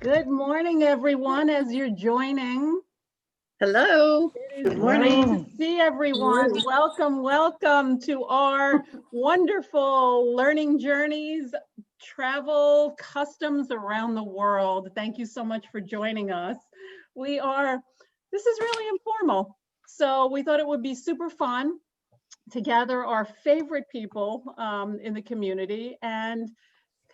Good morning, everyone, as you're joining. Hello. It is great to see everyone. Welcome to our wonderful learning journeys, travel customs around the world. Thank you so much for joining us. This is really informal. So we thought it would be super fun to gather our favorite people in the community and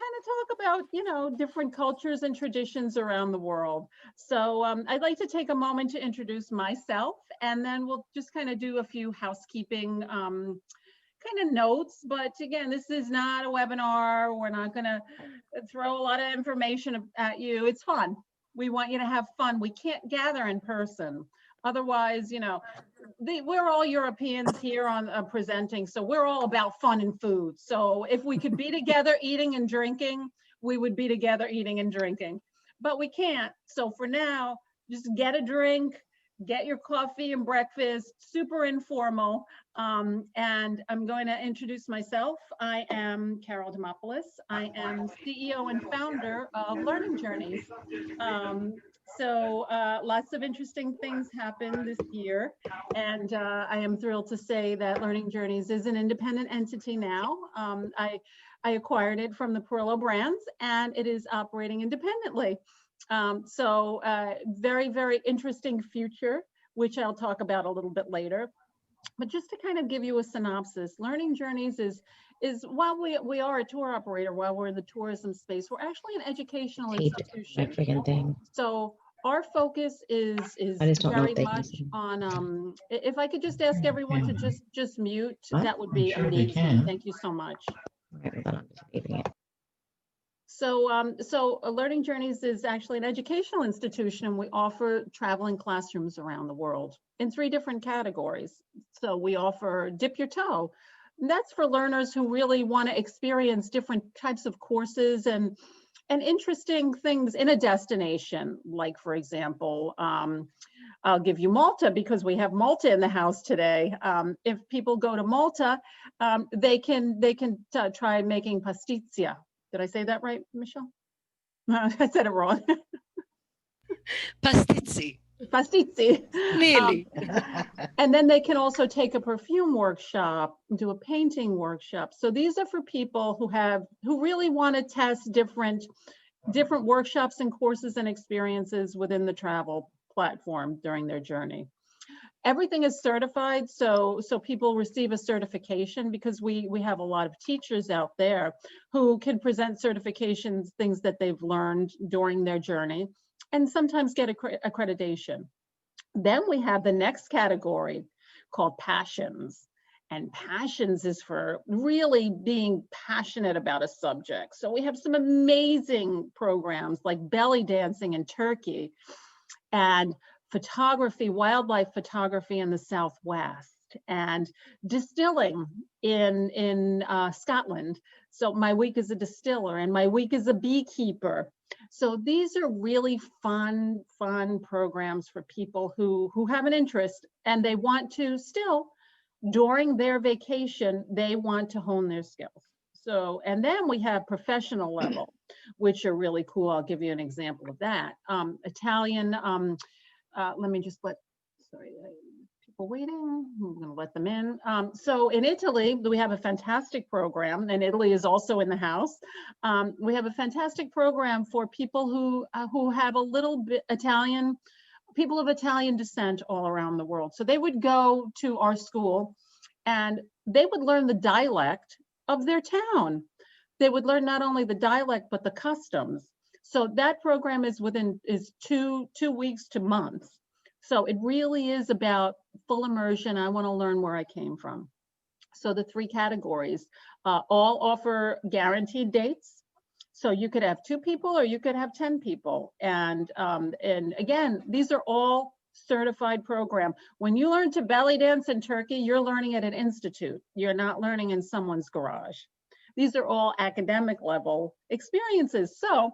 kind of talk about, different cultures and traditions around the world. So I'd like to take a moment to introduce myself, and then we'll just kind of do a few housekeeping kind of notes. But again, this is not a webinar. We're not going to throw a lot of information at you. It's fun. We want you to have fun. We can't gather in person. Otherwise, we're all Europeans here on presenting, so we're all about fun and food. So if we could be together eating and drinking, we would be together eating and drinking, but we can't. So for now, just get a drink, get your coffee and breakfast, super informal. And I'm going to introduce myself. I am Carol Demopoulos. I am CEO and founder of Learning Journeys. So lots of interesting things happened this year, and I am thrilled to say that Learning Journeys is an independent entity now. I acquired it from the Perillo Brands, and it is operating independently. So very, very interesting future, which I'll talk about a little bit later. But just to kind of give you a synopsis, Learning Journeys is while we are a tour operator, while we're in the tourism space, we're actually an educational institution. So our focus is very much on, if I could just ask everyone to just mute, that would be amazing. Thank you so much. So Learning Journeys is actually an educational institution, and we offer traveling classrooms around the world in 3 different categories. So we offer Dip Your Toe. That's for learners who really want to experience different types of courses and interesting things in a destination. Like, for example, I'll give you Malta, because we have Malta in the house today. If people go to Malta, they can try making pastizia. Did I say that right, Michelle? I said it wrong. Pastizzi. Pastizzi. Nearly. And then they can also take a perfume workshop, do a painting workshop. So these are for people who really want to test different workshops and courses and experiences within the travel platform during their journey. Everything is certified, so people receive a certification, because we have a lot of teachers out there who can present certifications, things that they've learned during their journey, and sometimes get accreditation. Then we have the next category called Passions. And Passions is for really being passionate about a subject. So we have some amazing programs like belly dancing in Turkey, and photography, wildlife photography in the Southwest, and distilling in Scotland. So my week is a distiller, and my week is a beekeeper. So these are really fun programs for people who have an interest, and they want to still, during their vacation, they want to hone their skills. So, and then we have professional level, which are really cool. I'll give you an example of that. Italian, let me just sorry, people waiting, I'm gonna let them in. So in Italy, we have a fantastic program, and Italy is also in the house. We have a fantastic program for people who have a little bit Italian, people of Italian descent all around the world. So they would go to our school, and they would learn the dialect of their town. They would learn not only the dialect, but the customs. So that program is two weeks to months. So it really is about full immersion. I want to learn where I came from. So the 3 categories all offer guaranteed dates. So you could have 2 people, or you could have 10 people. And again, these are all certified program. When you learn to belly dance in Turkey, you're learning at an institute. You're not learning in someone's garage. These are all academic level experiences. So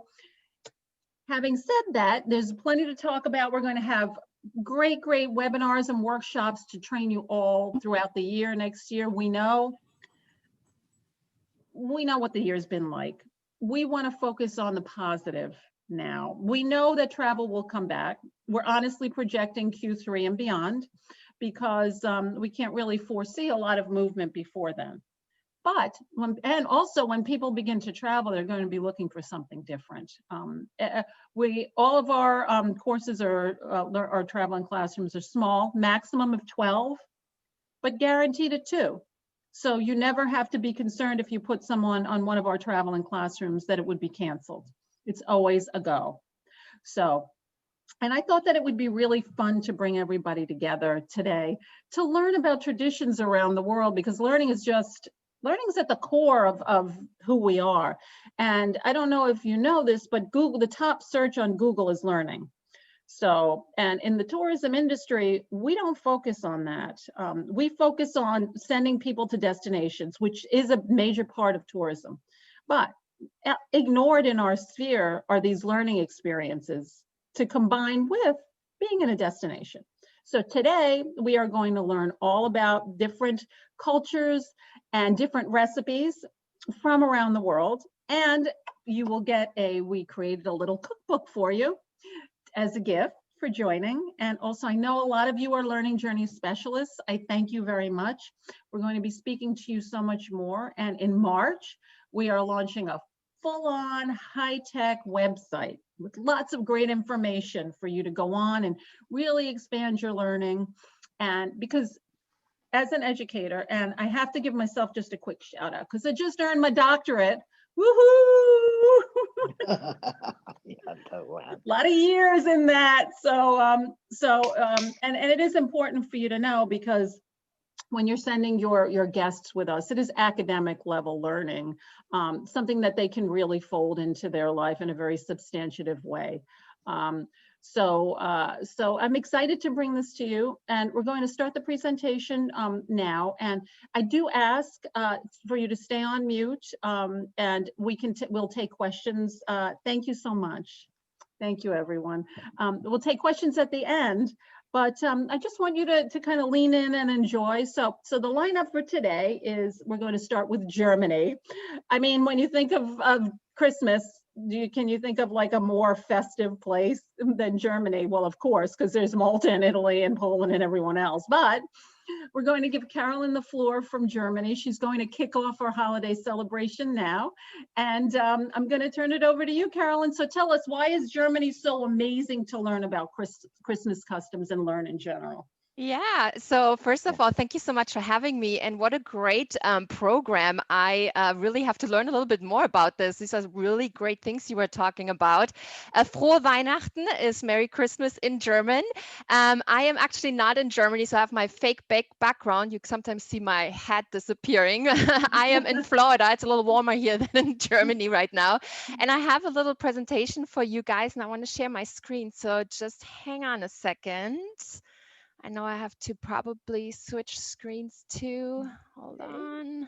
having said that, there's plenty to talk about. We're going to have great webinars and workshops to train you all throughout the year. Next year, we know what the year's been like. we want to focus on the positive now. We know that travel will come back. We're honestly projecting Q3 and beyond because we can't really foresee a lot of movement before then. But when people begin to travel, they're going to be looking for something different. All of our courses our traveling classrooms are small, maximum of 12, but guaranteed at 2. So you never have to be concerned if you put someone on one of our traveling classrooms that it would be canceled. It's always a go. So, and I thought that it would be really fun to bring everybody together today to learn about traditions around the world, because learning is at the core of who we are. And I don't know if you know this, but Google, the top search on Google is learning. So, and in the tourism industry, we don't focus on that. We focus on sending people to destinations, which is a major part of tourism. But ignored in our sphere are these learning experiences to combine with being in a destination. So today we are going to learn all about different cultures and different recipes from around the world. And you will get we created a little cookbook for you as a gift for joining. And also, I know a lot of you are learning journey specialists. I thank you very much. We're going to be speaking to you so much more. And in March, we are launching a full-on high-tech website with lots of great information for you to go on and really expand your learning. And because as an educator, and I have to give myself just a quick shout out because I just earned my doctorate. Woohoo! A lot of years in that. And it is important for you to know, because when you're sending your guests with us, it is academic level learning, something that they can really fold into their life in a very substantive way. So I'm excited to bring this to you, and we're going to start the presentation now. And I do ask for you to stay on mute, and we'll take questions. Thank you so much. Thank you, everyone. We'll take questions at the end, but I just want you to kind of lean in and enjoy. So the lineup for today is we're going to start with Germany. I mean, when you think of Christmas, can you think of like a more festive place than Germany? Well, of course, because there's Malta and Italy and Poland and everyone else. But we're going to give Carolyn the floor from Germany. She's going to kick off our holiday celebration now. And I'm going to turn it over to you, Carolyn. So tell us, why is Germany so amazing to learn about Christmas customs and learn in general? Yeah, so first of all, thank you so much for having me, and what a great program. I really have to learn a little bit more about this. These are really great things you were talking about. Frohe Weihnachten is Merry Christmas in German. I am actually not in Germany, so I have my fake background. You sometimes see my hat disappearing. I am in Florida. It's a little warmer here than in Germany right now. And I have a little presentation for you guys, and I want to share my screen. So just hang on a second. I know I have to probably switch screens too. Hold on.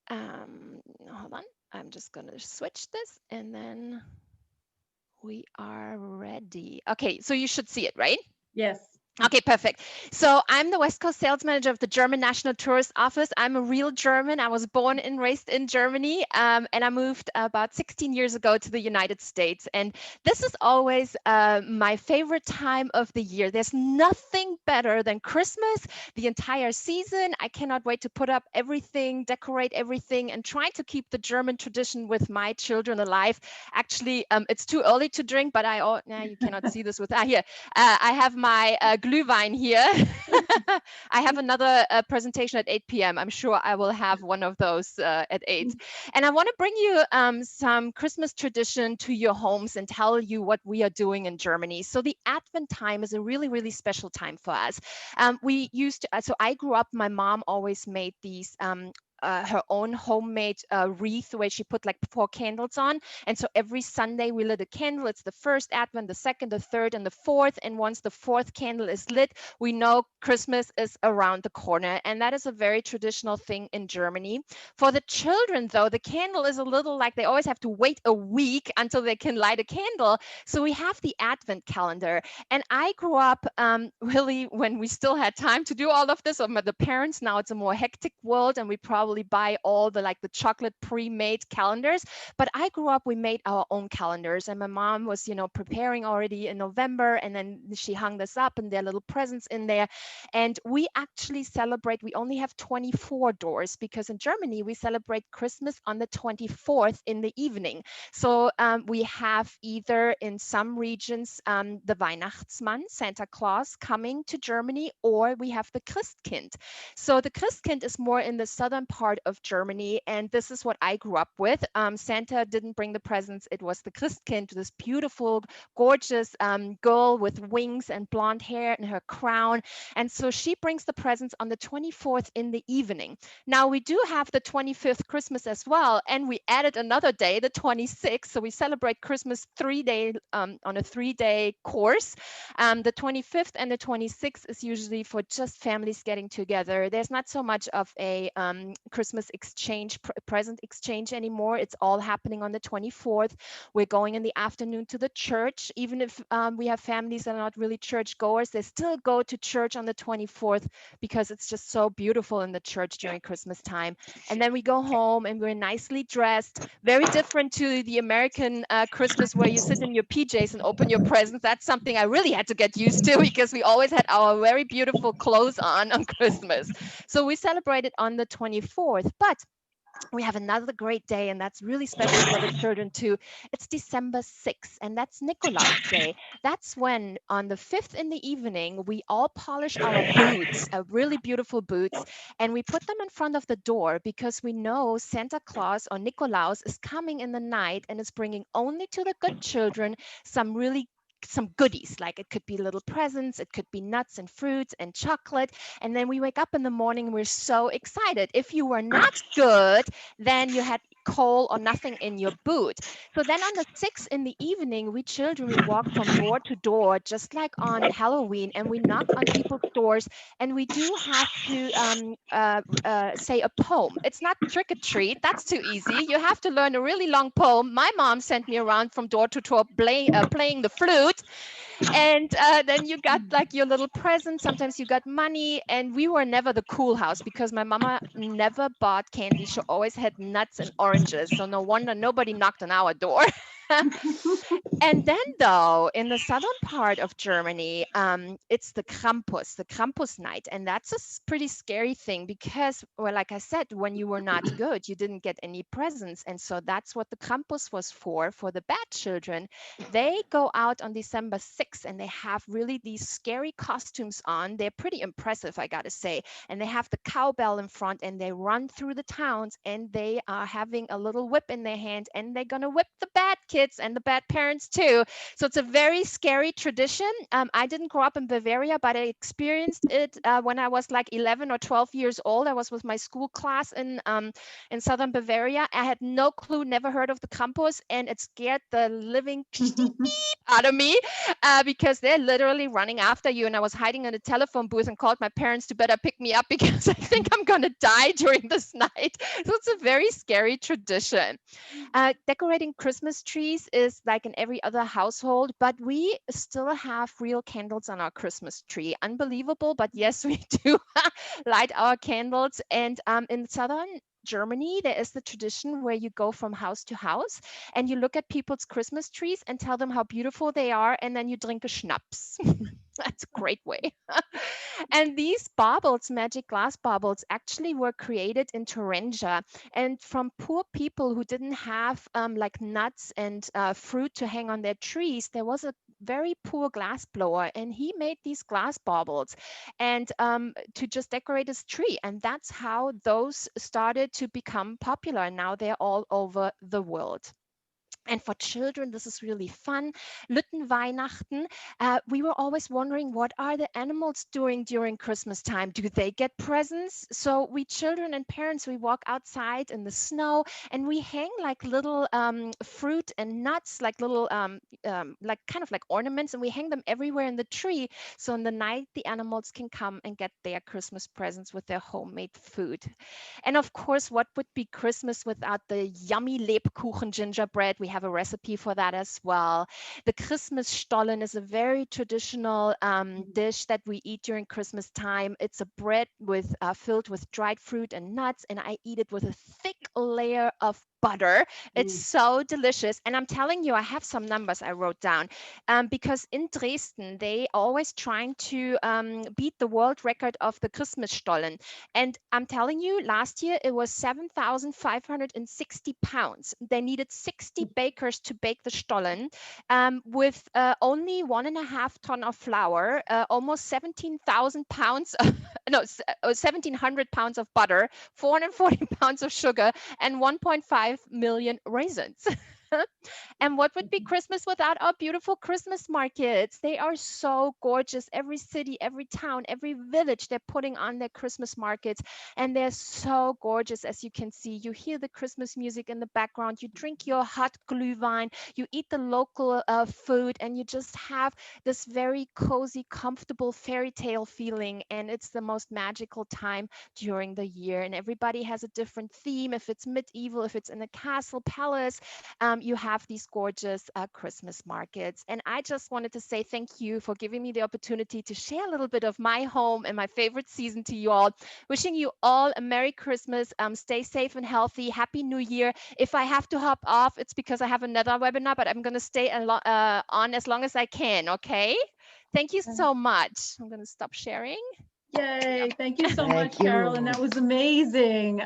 Hold on. I'm just going to switch this and then we are ready. Okay, so you should see it, right? Yes. Okay, perfect. So I'm the West Coast sales manager of the German National Tourist Office. I'm a real German. I was born and raised in Germany, and I moved about 16 years ago to the United States. And this is always my favorite time of the year. There's nothing better than Christmas, the entire season. I cannot wait to put up everything, decorate everything, and try to keep the German tradition with my children alive. Actually, it's too early to drink, but you cannot see this with here. I have my Glühwein here. I have another presentation at 8 p.m. I'm sure I will have one of those at 8. And I want to bring you some Christmas tradition to your homes and tell you what we are doing in Germany. So the Advent time is a really, really special time for us. So I grew up, my mom always made these her own homemade wreath where she put like 4 candles on. And so every Sunday we lit a candle. It's the first Advent, the second, the third, and the fourth. And once the fourth candle is lit, we know Christmas is around the corner. And that is a very traditional thing in Germany. For the children, though, the candle is a little like they always have to wait a week until they can light a candle. So we have the Advent calendar. And I grew up really when we still had time to do all of this. The parents, now it's a more hectic world and we probably buy all the like the chocolate pre-made calendars. But I grew up, we made our own calendars, and my mom was, you know, preparing already in November, and then she hung this up and there are little presents in there. And we actually celebrate, we only have 24 doors because in Germany we celebrate Christmas on the 24th in the evening. So we have either in some regions the Weihnachtsmann, Santa Claus, coming to Germany, or we have the Christkind. So the Christkind is more in the southern part of Germany, and this is what I grew up with. Santa didn't bring the presents, it was the Christkind, this beautiful, gorgeous girl with wings and blonde hair and her crown. And so she brings the presents on the 24th in the evening. Now we do have the 25th Christmas as well, and we added another day, the 26th. So we celebrate Christmas on a 3-day course. The 25th and the 26th is usually for just families getting together. There's not so much of a Christmas exchange, present exchange anymore. It's all happening on the 24th. We're going in the afternoon to the church. Even if we have families that are not really church goers, they still go to church on the 24th because it's just so beautiful in the church during Christmas time. And then we go home and we're nicely dressed, very different to the American Christmas where you sit in your PJs and open your presents. That's something I really had to get used to because we always had our very beautiful clothes on Christmas. So we celebrated on the 24th, but we have another great day, and that's really special for the children too. It's December 6th, and that's Nikolaus Day. That's when on the 5th in the evening, we all polish our boots, really beautiful boots, and we put them in front of the door because we know Santa Claus or Nikolaus is coming in the night and is bringing only to the good children some goodies, like it could be little presents, it could be nuts and fruits and chocolate. And then we wake up in the morning and we're so excited. If you were not good, then you had coal or nothing in your boot. So then on the 6th in the evening, we children, we walk from door to door, just like on Halloween, and we knock on people's doors, and we do have to say a poem. It's not trick or treat, that's too easy. You have to learn a really long poem. My mom sent me around from door to door playing the flute. And then you got like your little present. Sometimes you got money, and we were never the cool house because my mama never bought candy. She always had nuts and oranges. So no wonder nobody knocked on our door. And then, though, in the southern part of Germany, it's the Krampus night. And that's a pretty scary thing because, well, like I said, when you were not good, you didn't get any presents. And so that's what the Krampus was for the bad children. They go out on December 6th and they have really these scary costumes on. They're pretty impressive, I gotta say. And they have the cowbell in front and they run through the towns and they are having a little whip in their hand and they're gonna whip the bad kids and the bad parents too. So it's a very scary tradition. I didn't grow up in Bavaria, but I experienced it when I was like 11 or 12 years old. I was with my school class in southern Bavaria. I had no clue, never heard of the Krampus, and it scared the living out of me because they're literally running after you. And I was hiding in a telephone booth and called my parents to better pick me up because I think I'm going to die during this night. So it's a very scary tradition. Decorating Christmas trees is like in every other household, but we still have real candles on our Christmas tree. Unbelievable, but yes, we do light our candles. And in southern Germany, there is the tradition where you go from house to house and you look at people's Christmas trees and tell them how beautiful they are, and then you drink a schnapps. That's a great way. And these baubles, magic glass baubles, actually were created in Thuringia. And from poor people who didn't have like nuts and fruit to hang on their trees, there was a very poor glass blower, and he made these glass baubles and to just decorate his tree. And that's how those started to become popular. Now they're all over the world. And for children, this is really fun. Lüttenweihnachten. We were always wondering, what are the animals doing during Christmas time? Do they get presents? So we children and parents, we walk outside in the snow and we hang like little fruit and nuts, like little, like kind of like ornaments, and we hang them everywhere in the tree. So in the night, the animals can come and get their Christmas presents with their homemade food. And of course, what would be Christmas without the yummy Lebkuchen gingerbread? We have a recipe for that as well. The Christmas Stollen is a very traditional dish that we eat during Christmas time. It's a bread with filled with dried fruit and nuts, and I eat it with a thick layer of butter. It's so delicious. And I'm telling you, I have some numbers I wrote down because in Dresden, they always trying to beat the world record of the Christmas Stollen. And I'm telling you, last year it was 7,560 pounds. They needed 60 bakers to bake the Stollen with only 1.5 ton of flour, almost 17,000 pounds, no, 1,700 pounds of butter, 440 pounds of sugar, and 1.5 million raisins. And what would be Christmas without our beautiful Christmas markets? They are so gorgeous. Every city, every town, every village, they're putting on their Christmas markets, and they're so gorgeous. As you can see, you hear the Christmas music in the background, you drink your hot glühwein, you eat the local food, and you just have this very cozy, comfortable fairy tale feeling. And it's the most magical time during the year. And everybody has a different theme. If it's medieval, if it's in a castle, palace, you have these gorgeous Christmas markets. And I just wanted to say thank you for giving me the opportunity to share a little bit of my home and my favorite season to you all. Wishing you all a Merry Christmas. Stay safe and healthy. Happy New Year. If I have to hop off, it's because I have another webinar, but I'm going to stay on as long as I can. Okay. Thank you so much. I'm going to stop sharing. Yay. Thank you so much, Thank you. Carolyn. That was amazing.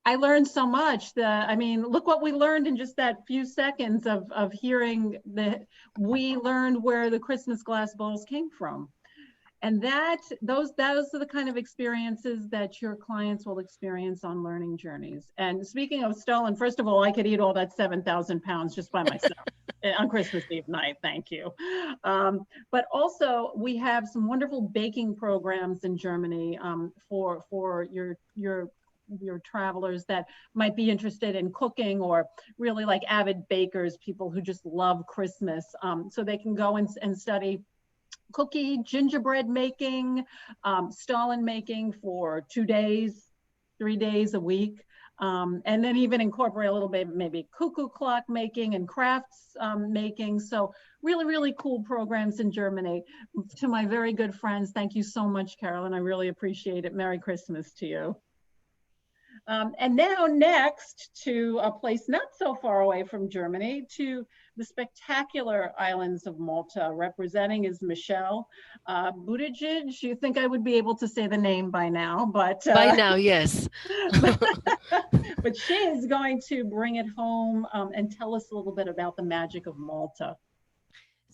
I learned so much. I mean, look what we learned in just that few seconds of hearing that we learned where the Christmas glass bowls came from. And those are the kind of experiences that your clients will experience on learning journeys. And speaking of Stollen, first of all, I could eat all that 7,000 pounds just by myself on Christmas Eve night. Thank you. But also we have some wonderful baking programs in Germany for your travelers that might be interested in cooking, or really like avid bakers, people who just love Christmas. So they can go and study cookie, gingerbread making, Stollen making for 2 days, 3 days a week. And then even incorporate a little bit, maybe cuckoo clock making and crafts making. So really, really cool programs in Germany. To my very good friends, thank you so much, Carolyn. I really appreciate it. Merry Christmas to you. And now next to a place not so far away from Germany, to the spectacular islands of Malta. Representing is Michelle Buttigieg. You think I would be able to say the name by now, but by now, yes. but she is going to bring it home and tell us a little bit about the magic of Malta.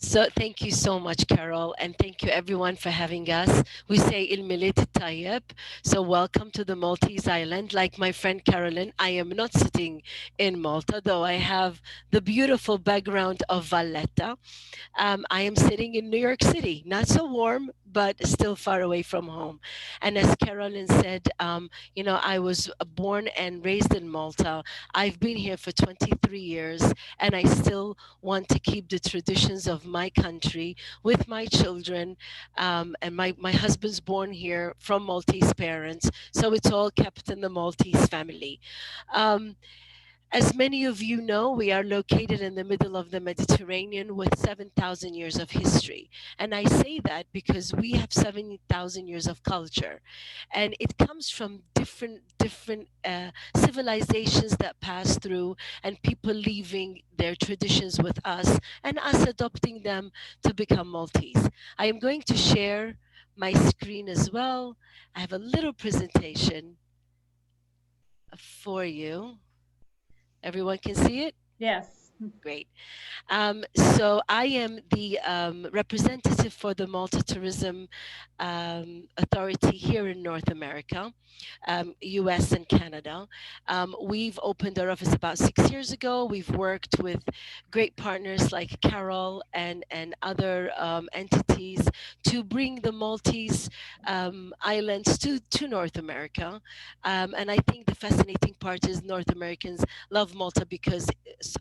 So thank you so much, Carol, and thank you everyone for having us. We say Il Milad Tayyib, so welcome to the Maltese island. Like my friend Carolyn, I am not sitting in Malta, though I have the beautiful background of Valletta. I am sitting in New York City, not so warm, but still far away from home. And as Carolyn said, you know, I was born and raised in Malta. I've been here for 23 years, and I still want to keep the traditions of my country with my children. And my husband's born here from Maltese parents, so it's all kept in the Maltese family. As many of you know, we are located in the middle of the Mediterranean with 7,000 years of history. And I say that because we have 7,000 years of culture. And it comes from different civilizations that pass through, and people leaving their traditions with us and us adopting them to become Maltese. I am going to share my screen as well. I have a little presentation for you. Everyone can see it? Yes. Great. So I am the representative for the Malta Tourism Authority here in North America, US and Canada. We've opened our office about 6 years ago. We've worked with great partners like Carol and other entities to bring the Maltese islands to North America. And I think the fascinating part is North Americans love Malta because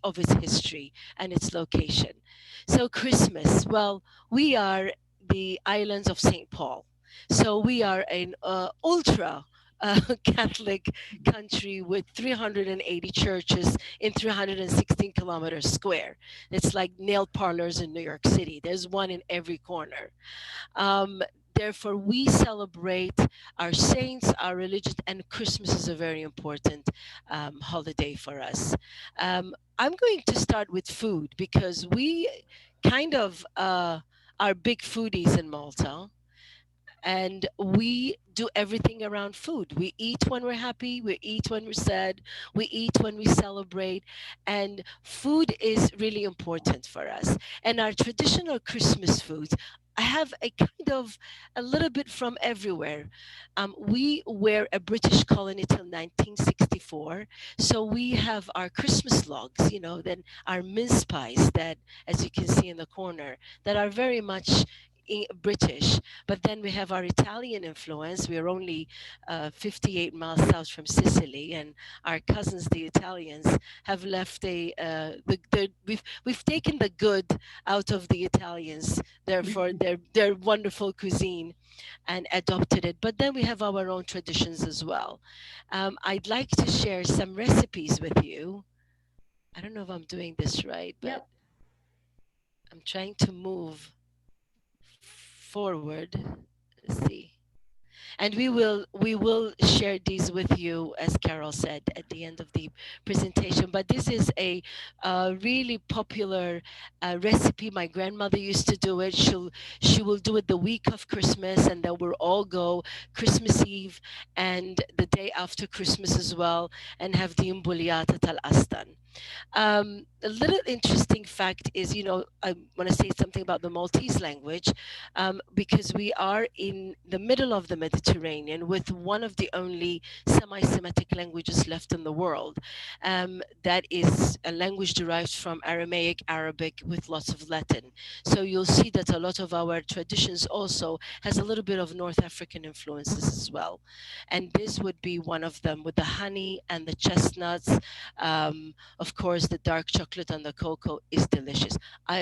of its history and its location. So Christmas, well, we are the islands of St. Paul. So we are an ultra Catholic country with 380 churches in 316 kilometers square. It's like nail parlors in New York City. There's one in every corner. Therefore, we celebrate our saints, our religion, and Christmas is a very important holiday for us. I'm going to start with food because we kind of are big foodies in Malta. And we do everything around food. We eat when we're happy, we eat when we're sad, we eat when we celebrate. And food is really important for us. And our traditional Christmas foods, I have a kind of a little bit from everywhere. We were a British colony till 1964. So we have our Christmas logs, then our mince pies that, as you can see in the corner, that are very much British, but then we have our Italian influence. We are only 58 miles south from Sicily, and our cousins, the Italians, have left we've taken the good out of the Italians, therefore their wonderful cuisine, and adopted it. But then we have our own traditions as well. I'd like to share some recipes with you. I don't know if I'm doing this right, but Yep. I'm trying to move forward. Let's see. And we will share these with you, as Carol said, at the end of the presentation. But this is a really popular recipe. My grandmother used to do it. She will do it the week of Christmas, and then we'll all go Christmas Eve and the day after Christmas as well, and have the imbuliata tal astan. A little interesting fact is, I want to say something about the Maltese language, because we are in the middle of the Mediterranean with one of the only semi-Semitic languages left in the world. That is a language derived from Aramaic, Arabic, with lots of Latin. So you'll see that a lot of our traditions also has a little bit of North African influences as well. And this would be one of them, with the honey and the chestnuts. Of course, the dark chocolate and the cocoa is delicious.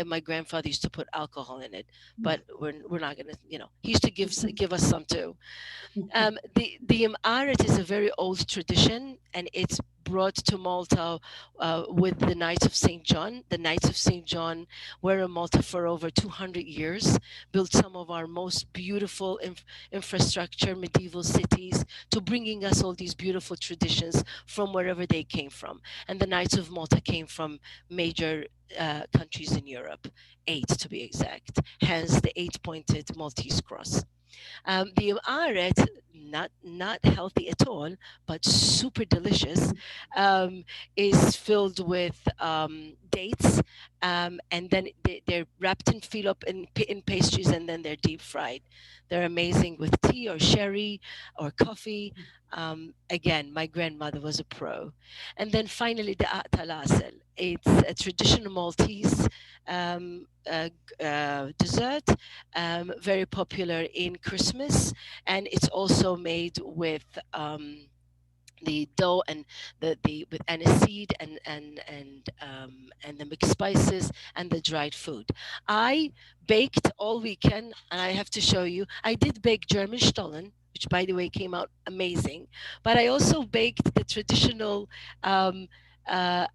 My grandfather used to put alcohol in it, but we're not gonna, he used to give us some too. The Im'aret is a very old tradition, and it's brought to Malta with the Knights of St. John. The Knights of St. John were in Malta for over 200 years, built some of our most beautiful infrastructure, medieval cities, to bringing us all these beautiful traditions from wherever they came from. And the Knights of Malta came from major countries in Europe, 8 to be exact, hence the 8-pointed Maltese cross. The Im'aret, not healthy at all, but super delicious, is filled with dates, and then they're wrapped in fillip in pastries, and then they're deep fried. They're amazing with tea or sherry or coffee. Again, my grandmother was a pro. And then finally, the Atalasel. It's a traditional Maltese dessert, very popular in Christmas, and it's also made with the dough and with aniseed and the mixed spices and the dried food. I baked all weekend, and I have to show you. I did bake German Stollen, which, by the way, came out amazing. But I also baked the traditional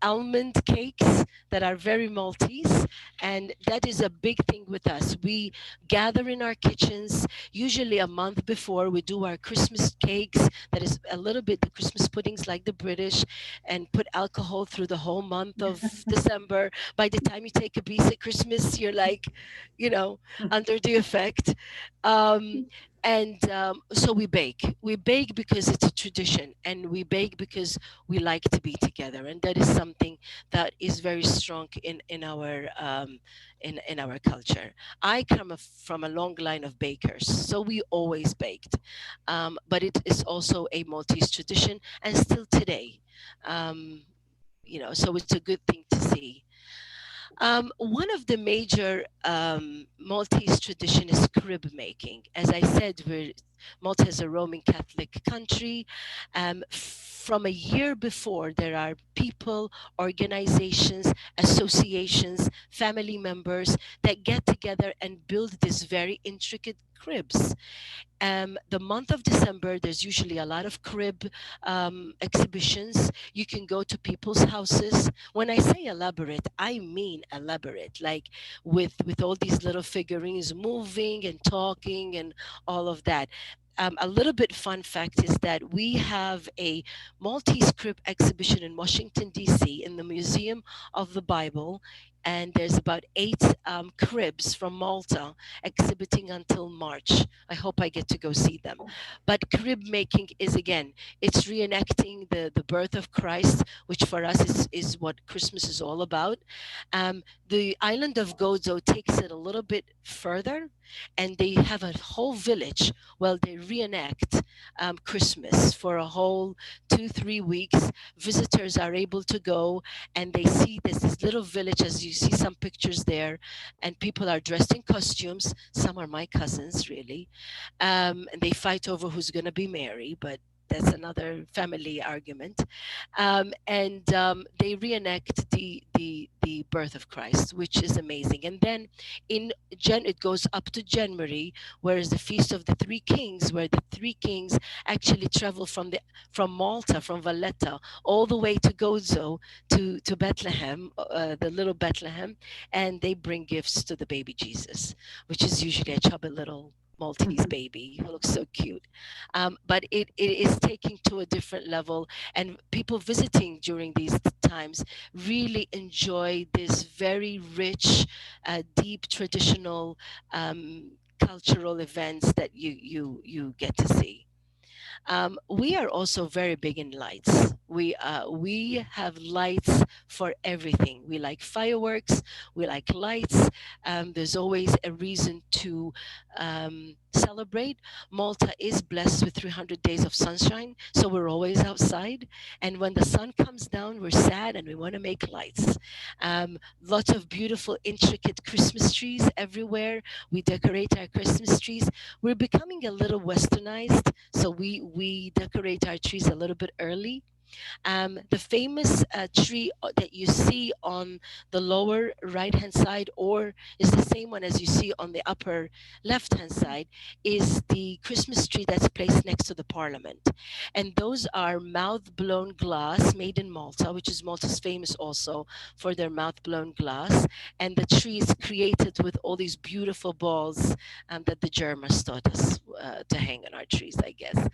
almond cakes that are very Maltese, and that is a big thing with us. We gather in our kitchens usually a month before. We do our Christmas cakes, that is a little bit the Christmas puddings like the British, and put alcohol through the whole month of December. By the time you take a piece at Christmas, you're like, under the effect. And so we bake. We bake because it's a tradition, and we bake because we like to be together, and that is something that is very strong in our culture. I come from a long line of bakers, so we always baked, but it is also a Maltese tradition, and still today, so it's a good thing to see. One of the major Maltese tradition is crib making. As I said, Malta is a Roman Catholic country. From a year before, there are people, organizations, associations, family members that get together and build these very intricate cribs. The month of December, there's usually a lot of crib exhibitions. You can go to people's houses. When I say elaborate, I mean elaborate, like with all these little figurines moving and talking and all of that. A little bit fun fact is that we have a Maltese crib exhibition in Washington, D.C., in the Museum of the Bible. And there's about 8 cribs from Malta exhibiting until March. I hope I get to go see them. But crib making is, again, it's reenacting the birth of Christ, which for us is what Christmas is all about. The island of Gozo takes it a little bit further, and they have a whole village. Well, they reenact Christmas for a whole 2-3 weeks. Visitors are able to go, and they see this little village, as you see some pictures there, and people are dressed in costumes. Some are my cousins, really, and they fight over who's going to be Mary, but that's another family argument. They reenact the birth of Christ, which is amazing. And then it goes up to January, where is the Feast of the Three Kings, where the three kings actually travel from Malta, from Valletta, all the way to Gozo, to Bethlehem, the little Bethlehem, and they bring gifts to the baby Jesus, which is usually a chubby little Maltese baby who looks so cute. But it is taking to a different level, and people visiting during these times really enjoy this very rich, deep, traditional cultural events that you get to see. We are also very big in lights. We have lights for everything. We like fireworks. We like lights. There's always a reason to celebrate. Malta is blessed with 300 days of sunshine, so we're always outside. And when the sun comes down, we're sad and we want to make lights. Lots of beautiful, intricate Christmas trees everywhere. We decorate our Christmas trees. We're becoming a little westernized, so we decorate our trees a little bit early. The famous tree that you see on the lower right-hand side, or is the same one as you see on the upper left-hand side, is the Christmas tree that's placed next to the Parliament. And those are mouth-blown glass made in Malta, which is Malta's famous also for their mouth-blown glass. And the tree is created with all these beautiful balls that the Germans taught us to hang on our trees, I guess.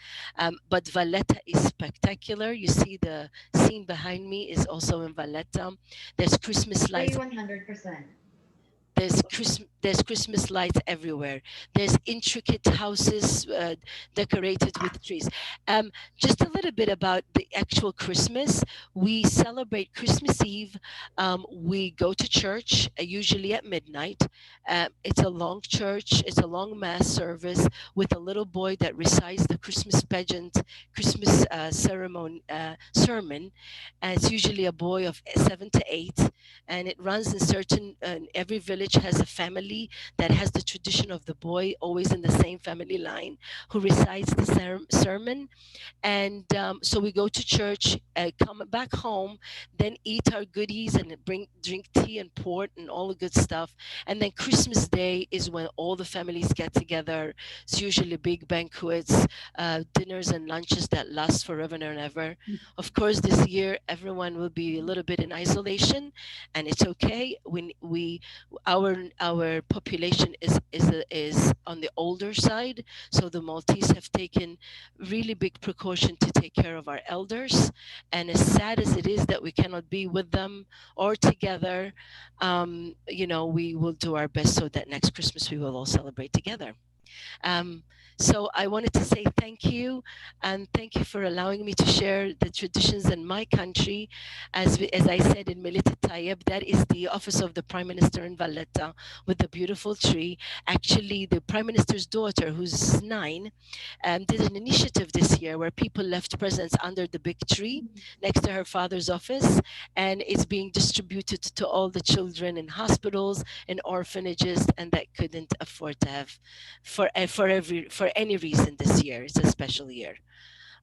But Valletta is spectacular. You see the scene behind me is also in Valletta. There's Christmas lights. 100%. There's Christmas lights everywhere. There's intricate houses decorated with trees. Just a little bit about the actual Christmas. We celebrate Christmas Eve. We go to church, usually at midnight. It's a long church. It's a long mass service with a little boy that recites the Christmas pageant, Christmas sermon. It's usually a boy of 7 to 8, and it runs in certain. Every village has a family that has the tradition of the boy always in the same family line who recites the sermon. And so we go to church, come back home, then eat our goodies and drink tea and port and all the good stuff. And then Christmas Day is when all the families get together. It's usually big banquets, dinners and lunches that last forever and ever. Of course, this year everyone will be a little bit in isolation, and it's okay. Our population is on the older side, so the Maltese have taken really big precaution to take care of our elders. And as sad as it is that we cannot be with them or together, we will do our best so that next Christmas we will all celebrate together. So I wanted to say thank you, and thank you for allowing me to share the traditions in my country. As I said in Millet Tayyip, that is the office of the Prime Minister in Valletta with the beautiful tree. Actually, the Prime Minister's daughter, who's 9, did an initiative this year where people left presents under the big tree next to her father's office, and it's being distributed to all the children in hospitals and orphanages and that couldn't afford to have for any reason this year. It's a special year.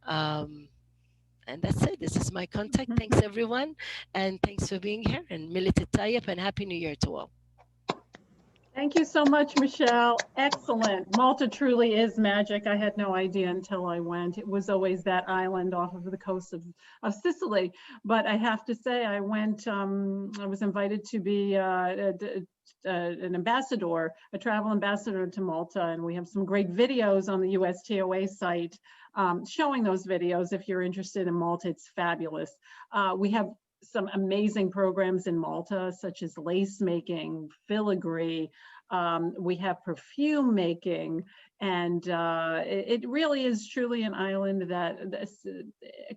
And that's it. This is my contact. Thanks everyone, and thanks for being here, and Millet Tayyip, and Happy New Year to all. Thank you so much, Michelle. Excellent. Malta truly is magic. I had no idea until I went. It was always that island off of the coast of Sicily. But I have to say, I went, I was invited to be an ambassador, a travel ambassador to Malta, and we have some great videos on the USTOA site showing those videos. If you're interested in Malta, it's fabulous. We have some amazing programs in Malta, such as lace making, filigree. We have perfume making, and it really is truly an island a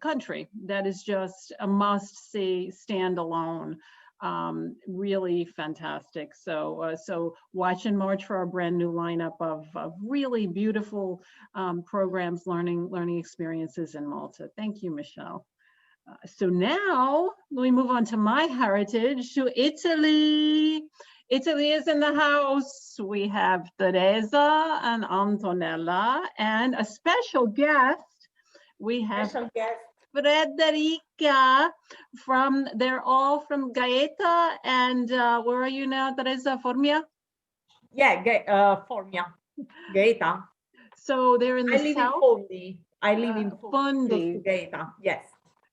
country that is just a must-see, standalone. Really fantastic. So watch and march for our brand new lineup of really beautiful programs, learning experiences in Malta. Thank you, Michelle. So now we move on to my heritage, to Italy. Italy is in the house. We have Teresa and Antonella, and a special guest. We have Frederica they're all from Gaeta. And where are you now, Teresa? Formia? Yeah, Formia, Gaeta. So they're in the south? In Fondi. I live in Fondi. Gaeta, yes.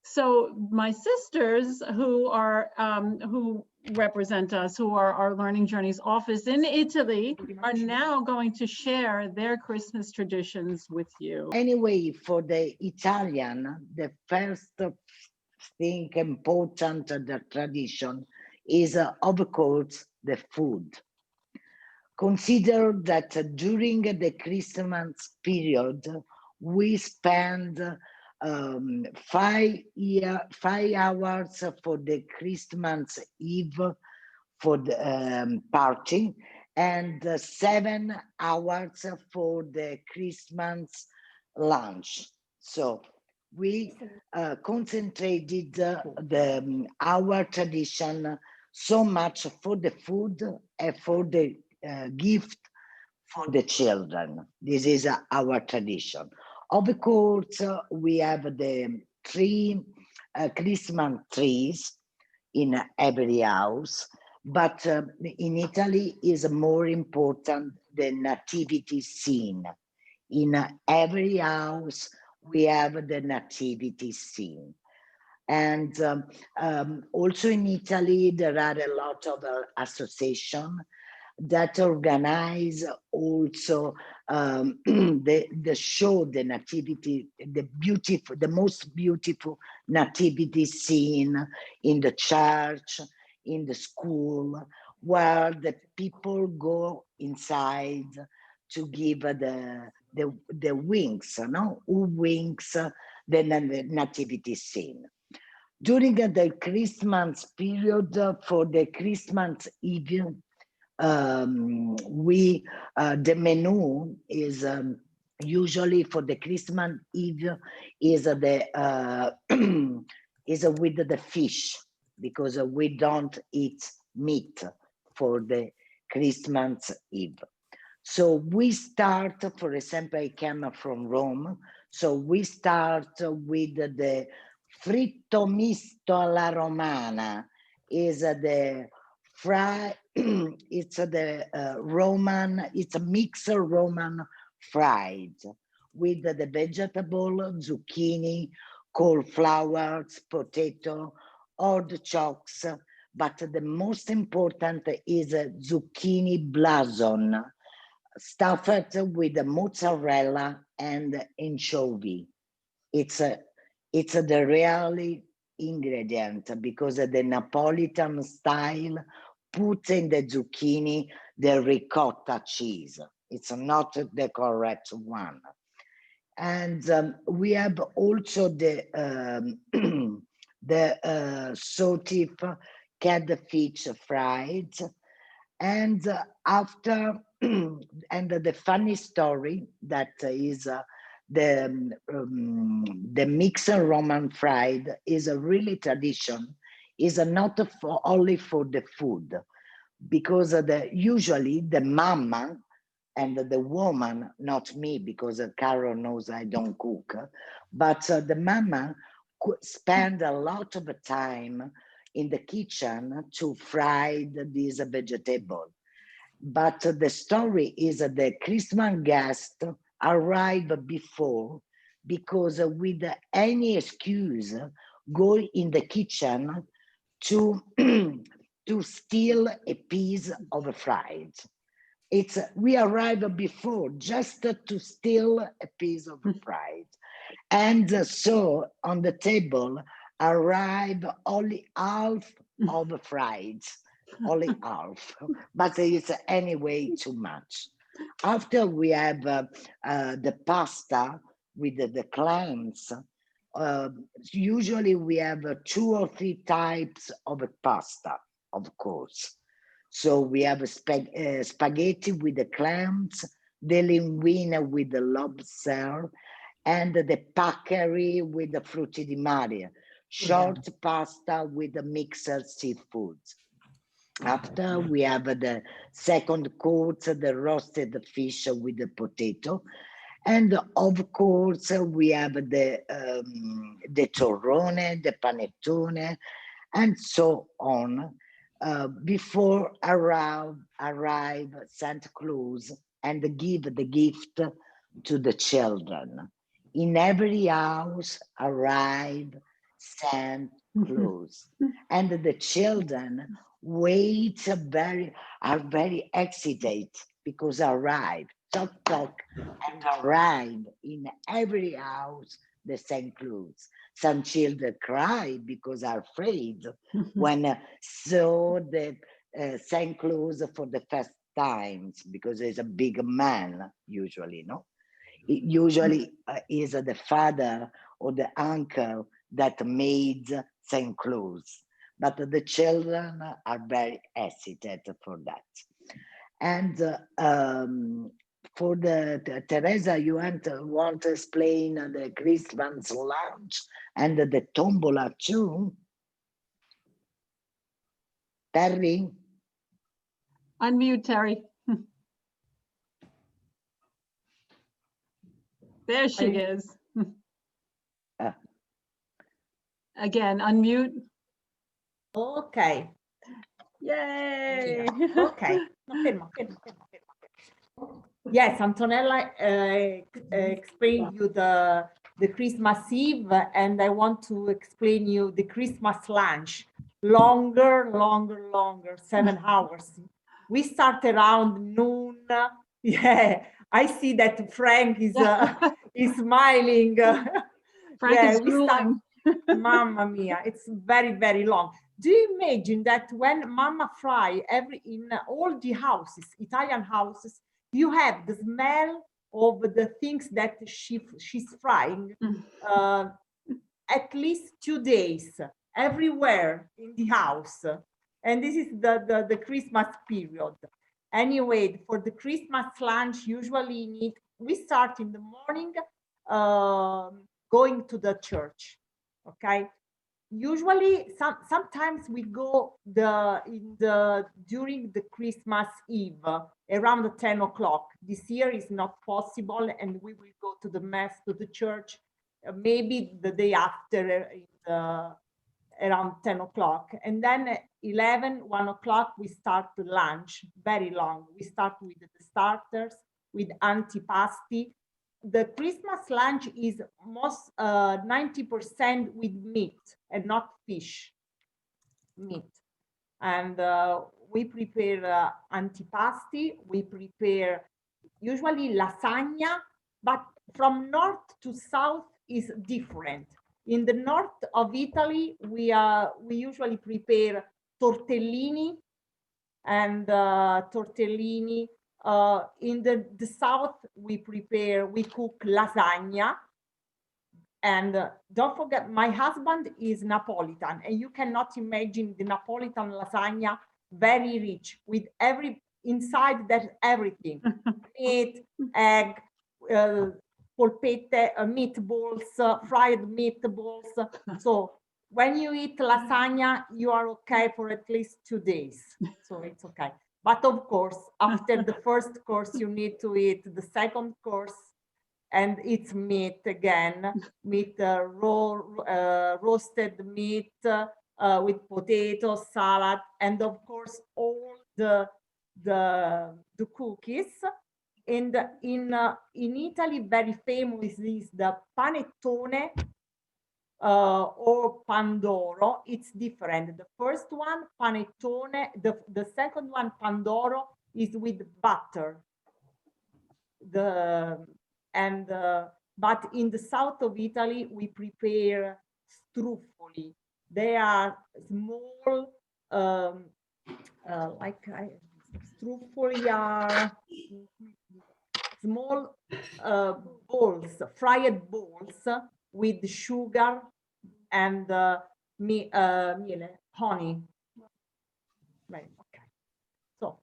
So my sisters who are who represent us, who are our Learning Journeys office in Italy, are now going to share their Christmas traditions with you. Anyway, for the Italian, the first thing important, the tradition is, of course, the food. Consider that during the Christmas period, we spend 5 hours for the Christmas Eve for the party, and 7 hours for the Christmas lunch. So we concentrated our tradition so much for the food and for the gift for the children. This is our tradition. Of course, we have the 3 Christmas trees in every house, but in Italy is more important the nativity scene. In every house, we have the nativity scene. And also in Italy, there are a lot of associations that organize also the show, the nativity, the most beautiful nativity scene in the church, in the school, where the people go inside to give the wings, no? Who wings the nativity scene. During the Christmas period, for the Christmas Eve, the menu is usually for the Christmas Eve is is with the fish, because we don't eat meat for the Christmas Eve. So we start, for example, I came from Rome, so we start with the fritto misto alla romana, is the fry. It's the Roman, it's a mixed Roman fried with the vegetable, zucchini, cauliflowers, potato, artichokes, but the most important is a zucchini blazon, stuffed with the mozzarella and anchovy. It's the really ingredient, because the Napolitan style put in the zucchini the ricotta cheese. It's not the correct one. And we have also the salted catfish fried. And after, and the funny story that is the mixed Roman fried is a really tradition, is not only for the food, because usually the mama and the woman, not me, because Carol knows I don't cook, but the mama spend a lot of time in the kitchen to fry this vegetable. But the story is that the Christmas guest arrive before, because with any excuse, go in the kitchen to to steal a piece of fried. We arrive before just to steal a piece of fried. And so on the table arrive only half of the fried, only half, but it's anyway too much. After we have the pasta with the clams, usually we have 2 or 3 types of pasta, of course. So we have spaghetti with the clams, the linguine with the lobster, and the paccheri with the frutti di mare, short pasta with the mixed seafoods. After we have the second course, the roasted fish with the potato. And of course, we have the torrone, the panettone, and so on. Before arrive Santa Claus and give the gift to the children. In every house arrive Santa Claus, and the children are very excited because arrive, tock tock, and arrive in every house the Santa Claus. Some children cry because are afraid when saw the Santa Claus for the first times, because he's a big man usually, no? It usually is the father or the uncle that made Santa Claus, but the children are very hesitant for that. And for Teresa, you want to explain the Christmas lunch and the tombola too? Terry? Unmute, Terry. There she is. Again, unmute. Okay. Yay. Okay. No, fermo. Yes, Antonella explained you the Christmas Eve, and I want to explain you the Christmas lunch. Longer, 7 hours. We start around noon. Yeah, I see that Frank is smiling. Frank is we start, drooling. Mamma mia, it's very, very long. Do you imagine that when Mama fry in all the houses, Italian houses, you have the smell of the things that she's frying at least 2 days everywhere in the house. And this is the Christmas period. Anyway, for the Christmas lunch, usually we start in the morning going to the church, okay? Usually, sometimes we go during the Christmas Eve around 10 o'clock. This year is not possible, and we will go to the mass, to the church, maybe the day after around 10 o'clock. And then 1 o'clock, we start the lunch, very long. We start with the starters, with antipasti. The Christmas lunch is most 90% with meat and not fish, meat. And we prepare antipasti, we prepare usually lasagna, but from north to south is different. In the north of Italy, we usually prepare tortellini, and tortellini In the south, we cook lasagna. And don't forget, my husband is Napolitan, and you cannot imagine the Napolitan lasagna, very rich with inside there's everything, meat, egg, polpette, meatballs, fried meatballs. So when you eat lasagna, you are okay for at least 2 days. So it's okay. But of course, after the first course, you need to eat the second course, and it's meat again, roasted meat with potato salad, and of course all the cookies. And in Italy, very famous is the panettone or pandoro. It's different. The first one, panettone, the second one, pandoro, is with butter. But in the south of Italy, we prepare struffoli. They are small, struffoli are small balls, fried balls with sugar and honey. Right, okay. So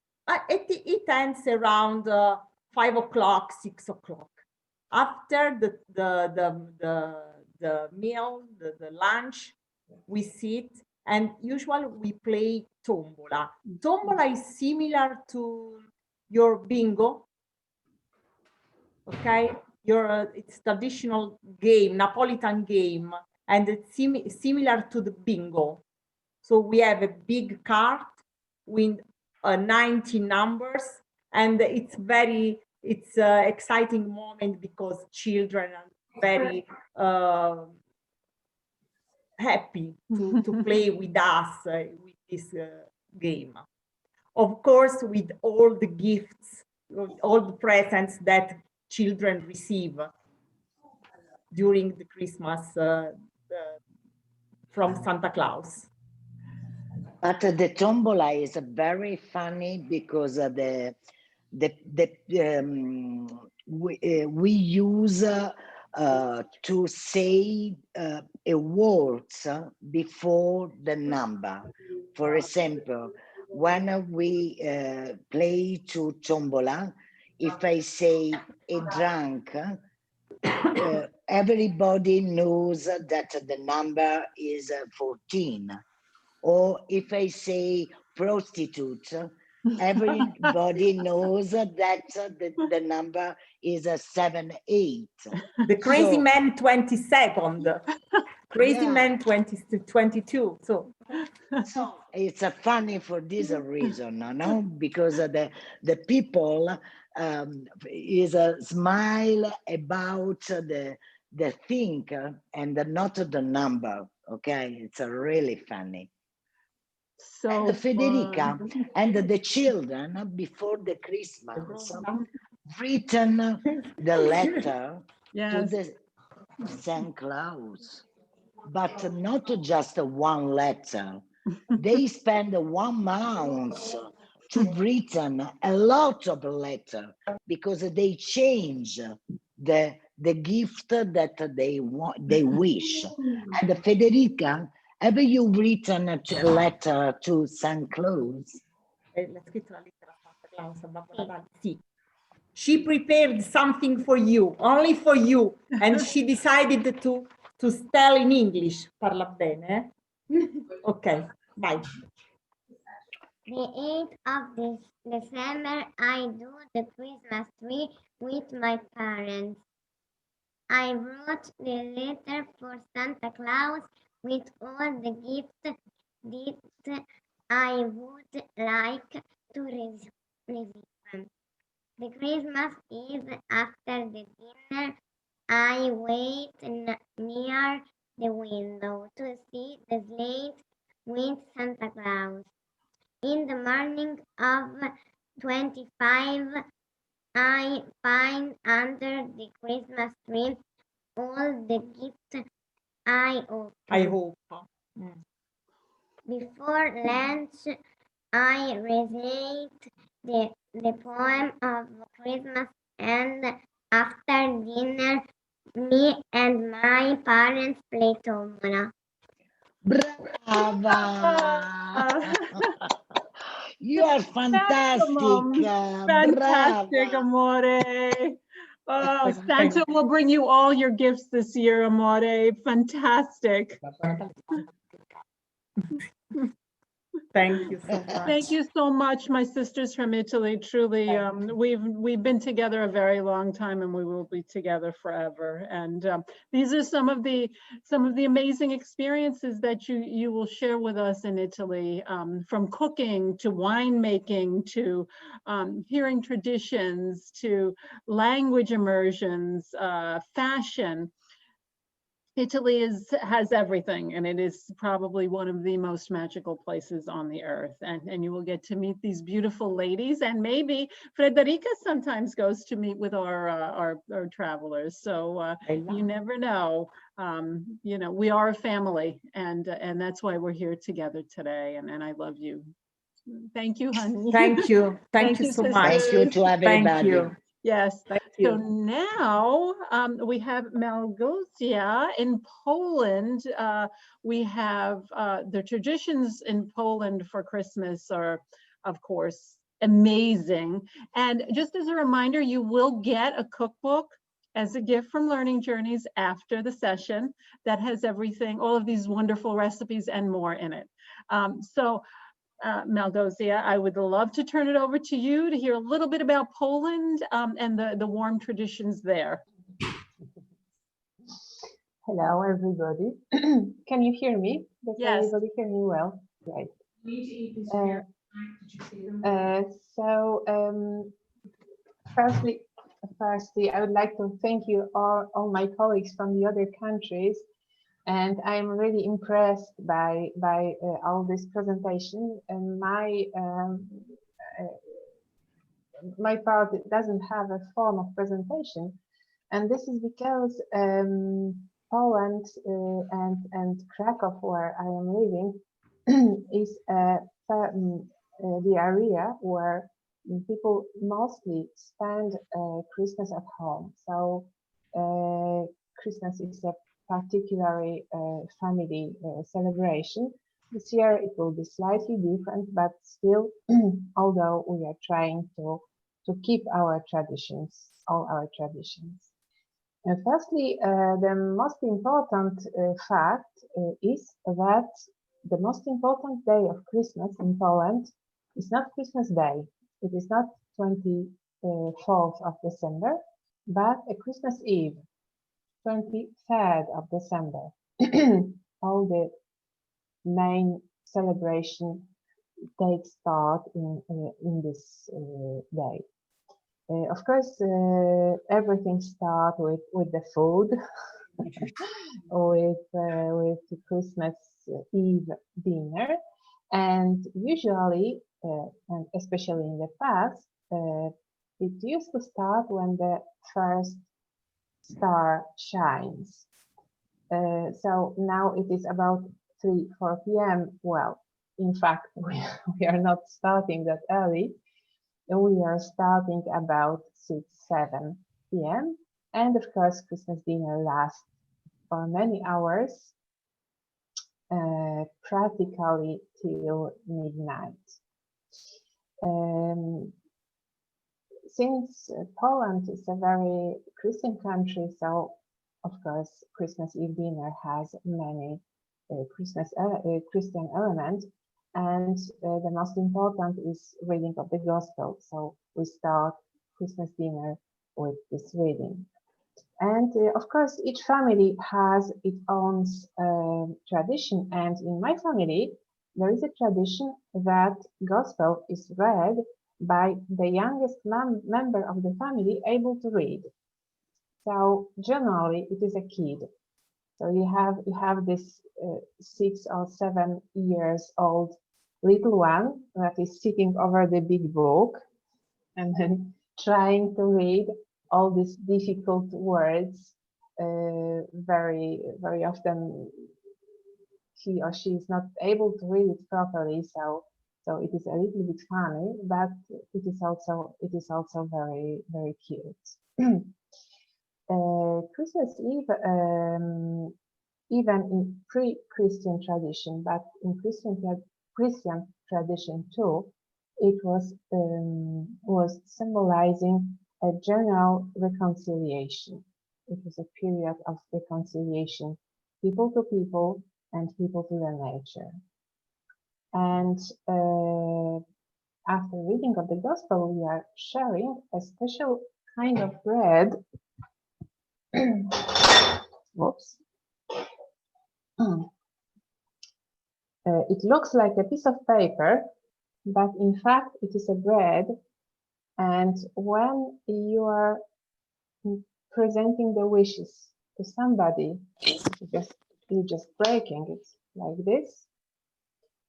it ends around 5 o'clock, 6 o'clock. After the meal, the lunch, we sit, and usually we play tombola. Tombola is similar to your bingo, okay? It's traditional game, Napolitan game, and it's similar to the bingo. So we have a big card with 90 numbers, and it's exciting moment because children are very happy to play with us with this game. Of course, with all the gifts, all the presents that children receive during the Christmas from Santa Claus. But the tombola is very funny because we use to say a words before the number. For example, when we play to tombola, if I say a drunk, everybody knows that the number is 14. Or if I say prostitute, everybody knows that the number is 7, 8. The crazy man 22nd, crazy man 22. So it's funny for this reason, no? Because the people is a smile about the thing and not the number. Okay, it's really funny. So And Federica and the children before the Christmas written the letter to the Saint Claus, but not just one letter. They spend 1 month to written a lot of letter because they change the gift that they want, they wish. And Federica, have you written a letter to Saint Claus? She prepared something for you, only for you, and she decided to spell in English. Parla bene? Okay, bye. The 8th of December, I do the Christmas tree with my parents. I wrote the letter for Santa Claus with all the gifts that I would like to receive. The Christmas Eve after the dinner, I wait near the window to see the sleigh with Santa Claus. In the morning of 25, I find under the Christmas tree all the gifts I hope. Before lunch, I recite the poem of Christmas, and after dinner, me and my parents play tombola. Brava! You are fantastic. Fantastic, Brava. amore. Oh, Thank Santa will bring you all your gifts this year, amore. Fantastic. Thank you so much. Thank you so much, my sisters from Italy. Truly, we've been together a very long time, and we will be together forever. And these are some of the amazing experiences that you will share with us in Italy, from cooking to winemaking to hearing traditions to language immersions, fashion. Italy has everything, and it is probably one of the most magical places on the earth. And you will get to meet these beautiful ladies, and maybe Frederica sometimes goes to meet with our travelers. So you never know. You know, we are a family, and that's why we're here together today. And I love you. Thank you, honey. Thank you. Thank you so sisters. much. Thank you to everybody. Thank you. Yes. Thank So you. now we have Malgosia in Poland. We have the traditions in Poland for Christmas are, of course, amazing. And just as a reminder, you will get a cookbook as a gift from Learning Journeys after the session that has everything, all of these wonderful recipes and more in it. Malgosia, I would love to turn it over to you to hear a little bit about Poland and the warm traditions there. Hello, everybody. Can you hear me? Does Yes. everybody hear me well? Right. Firstly, I would like to thank you all my colleagues from the other countries. And I'm really impressed by all this presentation. And my part doesn't have a form of presentation, and this is because Poland and Krakow, where I am living, is the area where people mostly spend Christmas at home. So Christmas is a particularly family celebration. This year it will be slightly different, but still, although we are trying to keep our traditions, all our traditions. And firstly, the most important fact is that the most important day of Christmas in Poland is not Christmas Day. It is not 24th of December, but a Christmas Eve, 23rd of December. All the main celebration takes part in this day. Of course, everything starts with the food, with the Christmas Eve dinner, and usually, and especially in the past, it used to start when the first star shines. So now it is about 3-4 p.m. Well, in fact, we are not starting that early. We are starting about 6-7 p.m. And of course, Christmas dinner lasts for many hours, practically till midnight. Since Poland is a very Christian country, so of course Christmas Eve dinner has many Christian elements, and the most important is reading of the Gospel. So we start Christmas dinner with this reading. And of course, each family has its own tradition. And in my family, there is a tradition that Gospel is read by the youngest member of the family able to read. So generally, it is a kid. So you have this 6 or 7 years old little one that is sitting over the big book and then trying to read all these difficult words. Very often he or she is not able to read it properly, so So it is a little bit funny, but it is also very, very cute. Christmas Eve, even in pre-Christian tradition, but in Christian tradition too, it was symbolizing a general reconciliation. It was a period of reconciliation, people to people and people to their nature. And after reading of the Gospel, we are sharing a special kind of bread. Whoops. It looks like a piece of paper, but in fact it is a bread. And when you are presenting the wishes to somebody, you're just breaking it like this.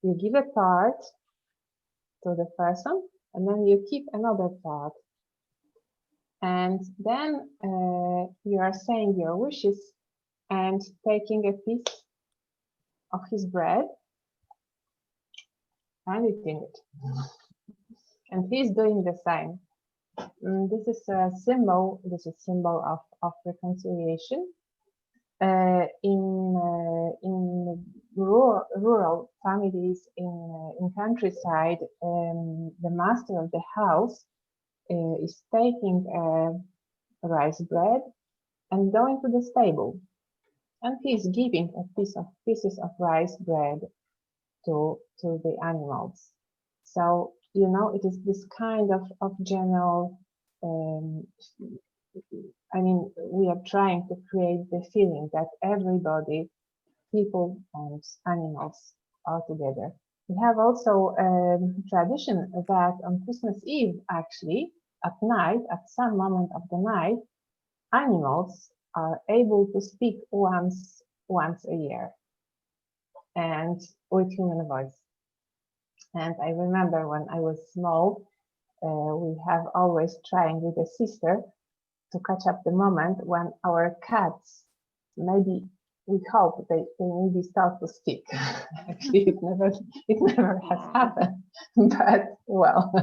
You give a part to the person, and then you keep another part. And then you are saying your wishes and taking a piece of his bread and eating it. And he's doing the same. This is a symbol. This is a symbol of reconciliation. In rural families in countryside, the master of the house is taking rice bread and going to the stable, and he is giving pieces of rice bread to the animals. So you know, it is this kind of general. I mean, we are trying to create the feeling that everybody, people and animals, are together. We have also a tradition that on Christmas Eve, actually, at night, at some moment of the night, animals are able to speak once a year, and with human voice. And I remember when I was small, we have always trying with a sister to catch up the moment when our cats, maybe we hope they maybe start to speak. Actually, it never has happened, but well.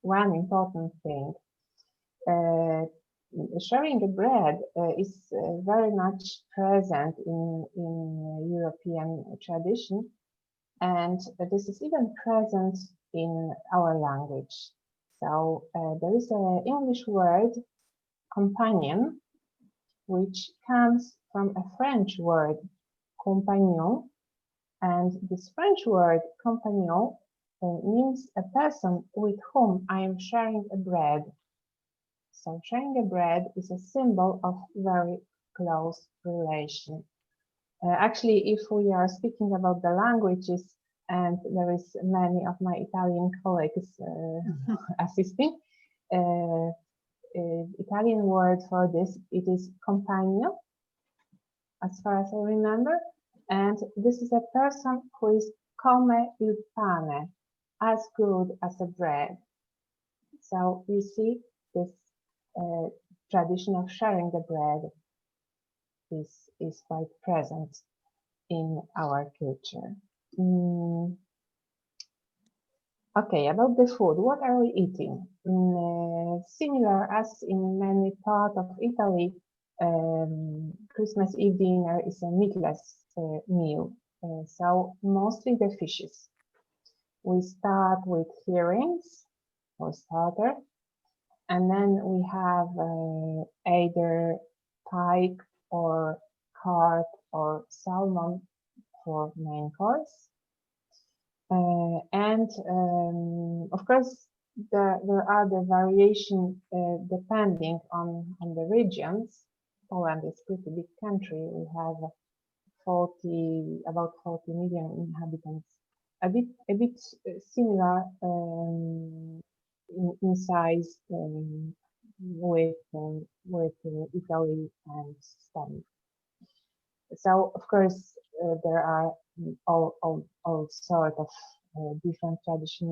One important thing. Sharing a bread is very much present in European tradition, and this is even present in our language. So there is an English word, companion, which comes from a French word, compagnon, and this French word, compagnon, means a person with whom I am sharing a bread. So sharing a bread is a symbol of very close relation. Actually, if we are speaking about the languages, and there is many of my Italian colleagues assisting, Italian word for this, it is compagno, as far as I remember, and this is a person who is come il pane, as good as a bread. So you see, this tradition of sharing the bread is quite present in our culture. Okay, about the food, what are we eating? Similar as in many parts of Italy, Christmas Eve dinner is a meatless meal, so mostly the fishes. We start with herrings for starter, and then we have either pike or carp or salmon for main course. Of course, there are the variation depending on the regions. Poland is a pretty big country. We have about 40 million inhabitants. A bit similar in size with Italy and Spain. So of course there are all sort of different traditions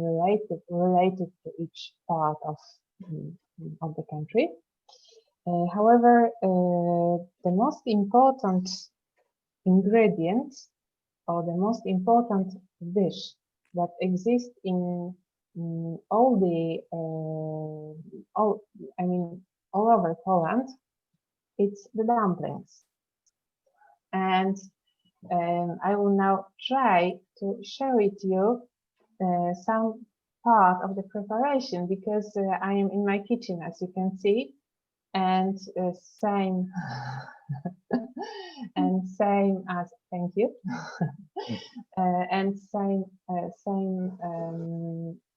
related to each part of the country. However, the most important ingredient or the most important dish that exists in all over Poland, it's the dumplings. And I will now try to show it you some part of the preparation, because I am in my kitchen, as you can see, and same and same as thank you and same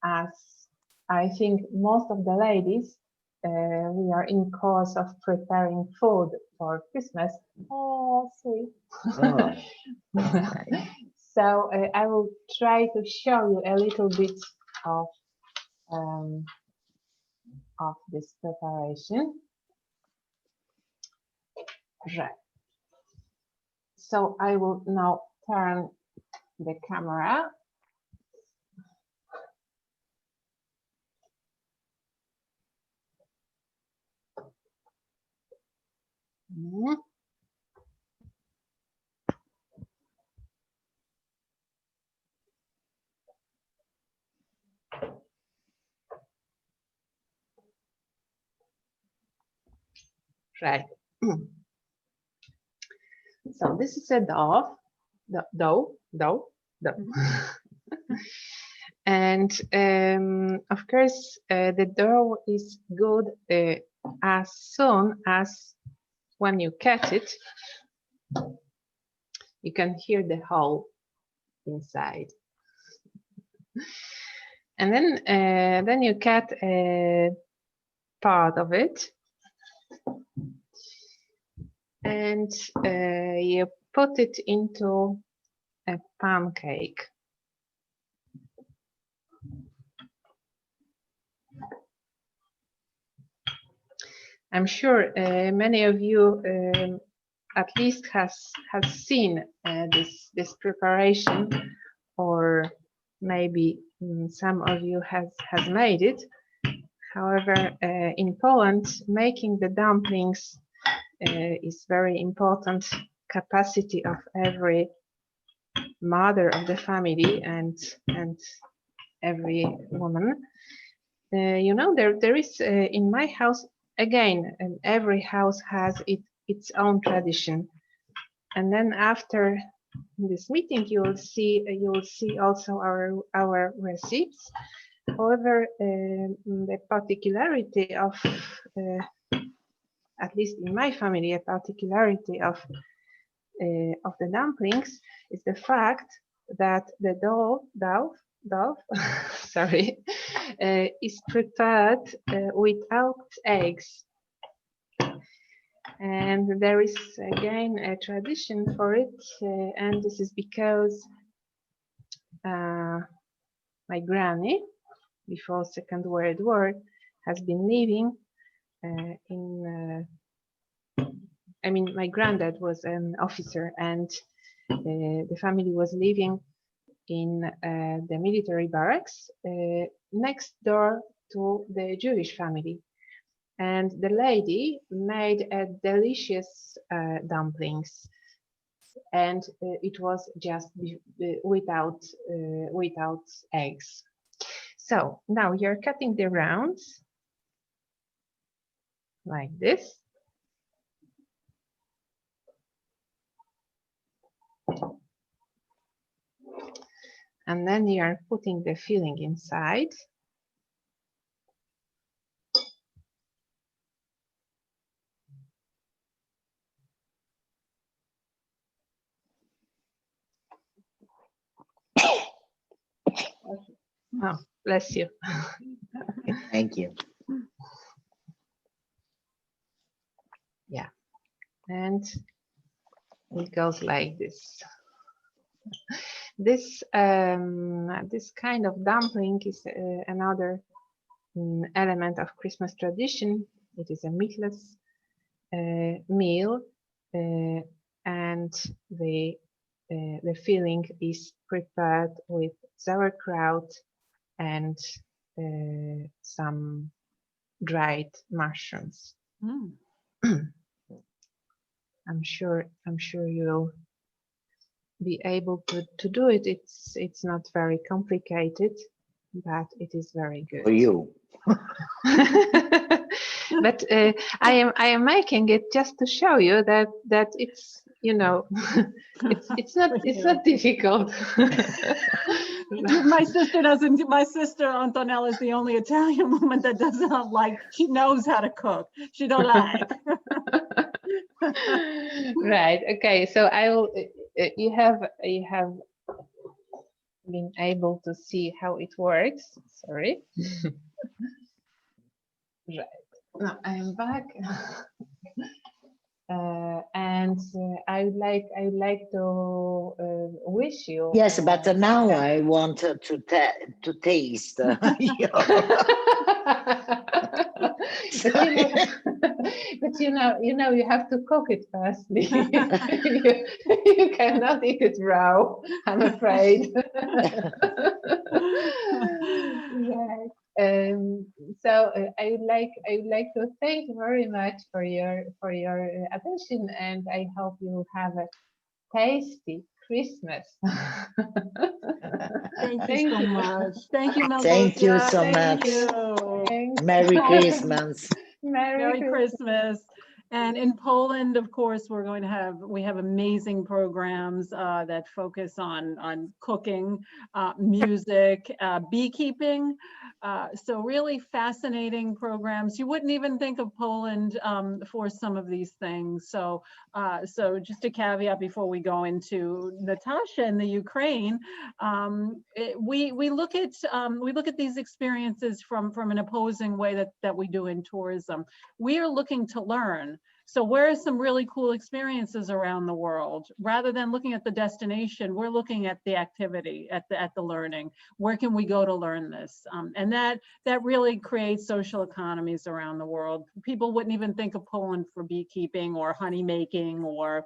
as I think most of the ladies, we are in course of preparing food for Christmas. Oh, sweet. Oh, nice. So I will try to show you a little bit of this preparation. Right. So I will now turn the camera. Right. So this is a dough. And of course, the dough is good as soon as when you cut it, you can hear the hole inside. And then you cut a part of it, and you put it into a pancake. I'm sure many of you at least has seen this preparation, or maybe some of you has made it. However, in Poland, making the dumplings is very important capacity of every mother of the family and every woman. You know, there is in my house, again, every house has its own tradition. And then after this meeting, you will see also our recipes. However, the particularity of at least in my family, a particularity of the dumplings is the fact that the dough sorry, is prepared without eggs. And there is again a tradition for it, and this is because my granny, before Second World War, has been living I mean, my granddad was an officer, and the family was living in the military barracks next door to the Jewish family. And the lady made a delicious dumplings, and it was just without eggs. So now you're cutting the rounds like this. And then you are putting the filling inside. Oh, bless you. Thank you. Yeah, and it goes like this. This kind of dumpling is another element of Christmas tradition. It is a meatless meal, and the filling is prepared with sauerkraut and some dried mushrooms. I'm sure you'll be able to do it. It's not very complicated, but it is very good. For you. But I am making it just to show you that it's, you know, it's not difficult. My sister doesn't, my sister Antonella is the only Italian woman that does not like, she knows how to cook. She don't like. Right. Okay. So I will. You have been able to see how it works. Sorry. Right. Now I am back. And I would like to wish you. Yes, but now I want to taste But but you know, you have to cook it first. You cannot eat it raw, I'm afraid. Right. So I would like to thank you very much for your attention, and I hope you have a tasty Christmas. Thank you so much. Thank you, Malgosia. Thank you so Thank much. you. Thanks. Merry Christmas. Merry Christmas. And in Poland, of course, we have amazing programs that focus on cooking, music, beekeeping. So really fascinating programs. You wouldn't even think of Poland for some of these things. So just a caveat before we go into Natasha and the Ukraine, we look at these experiences from an opposing way that we do in tourism. We are looking to learn. So where are some really cool experiences around the world? Rather than looking at the destination, we're looking at the activity, at the learning. Where can we go to learn this? And that really creates social economies around the world. People wouldn't even think of Poland for beekeeping or honey making or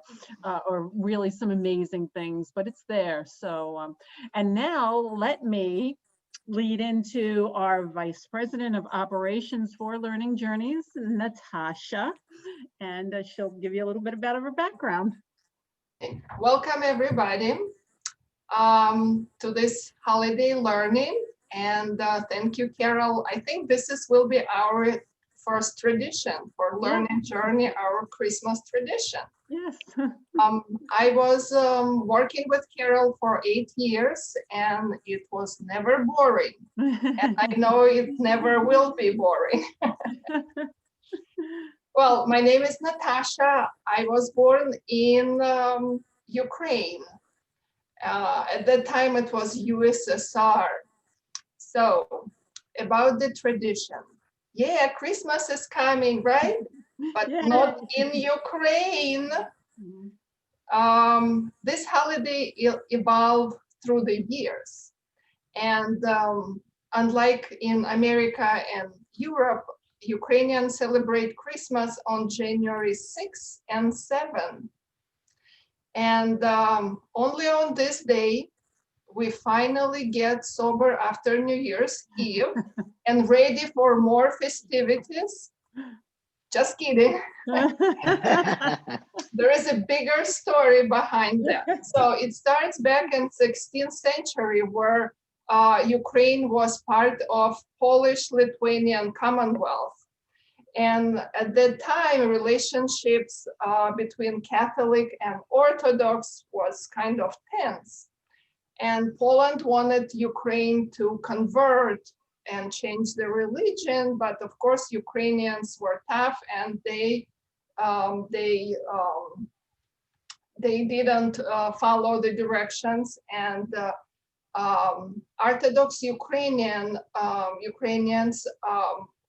really some amazing things, but it's there. So, and now let me lead into our Vice President of Operations for Learning Journeys, Natasha, and she'll give you a little bit about her background. Welcome everybody to this holiday learning, and thank you, Carol. I think will be our first tradition for Learning Journey, our Christmas tradition. Yes. I was working with Carol for 8 years, and it was never boring. And I know it never will be boring. Well, my name is Natasha. I was born in Ukraine. At that time, it was USSR. So, about the tradition. Yeah, Christmas is coming, right? But not in Ukraine. This holiday evolved through the years. And unlike in America and Europe, Ukrainians celebrate Christmas on January 6 and 7. And only on this day, we finally get sober after New Year's Eve and ready for more festivities. Just kidding. There is a bigger story behind that. So it starts back in 16th century where Ukraine was part of Polish-Lithuanian Commonwealth. And at that time, relationships between Catholic and Orthodox was kind of tense. And Poland wanted Ukraine to convert and change the religion, but of course Ukrainians were tough, and they didn't follow the directions. And Orthodox Ukrainians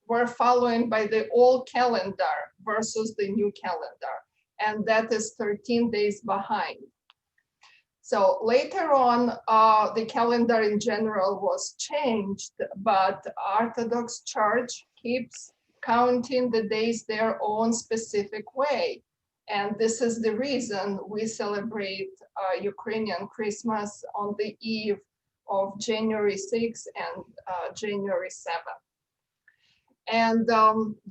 were following by the old calendar versus the new calendar, and that is 13 days behind. So later on, the calendar in general was changed, but Orthodox Church keeps counting the days their own specific way. And this is the reason we celebrate Ukrainian Christmas on the eve of January 6th and January 7th. And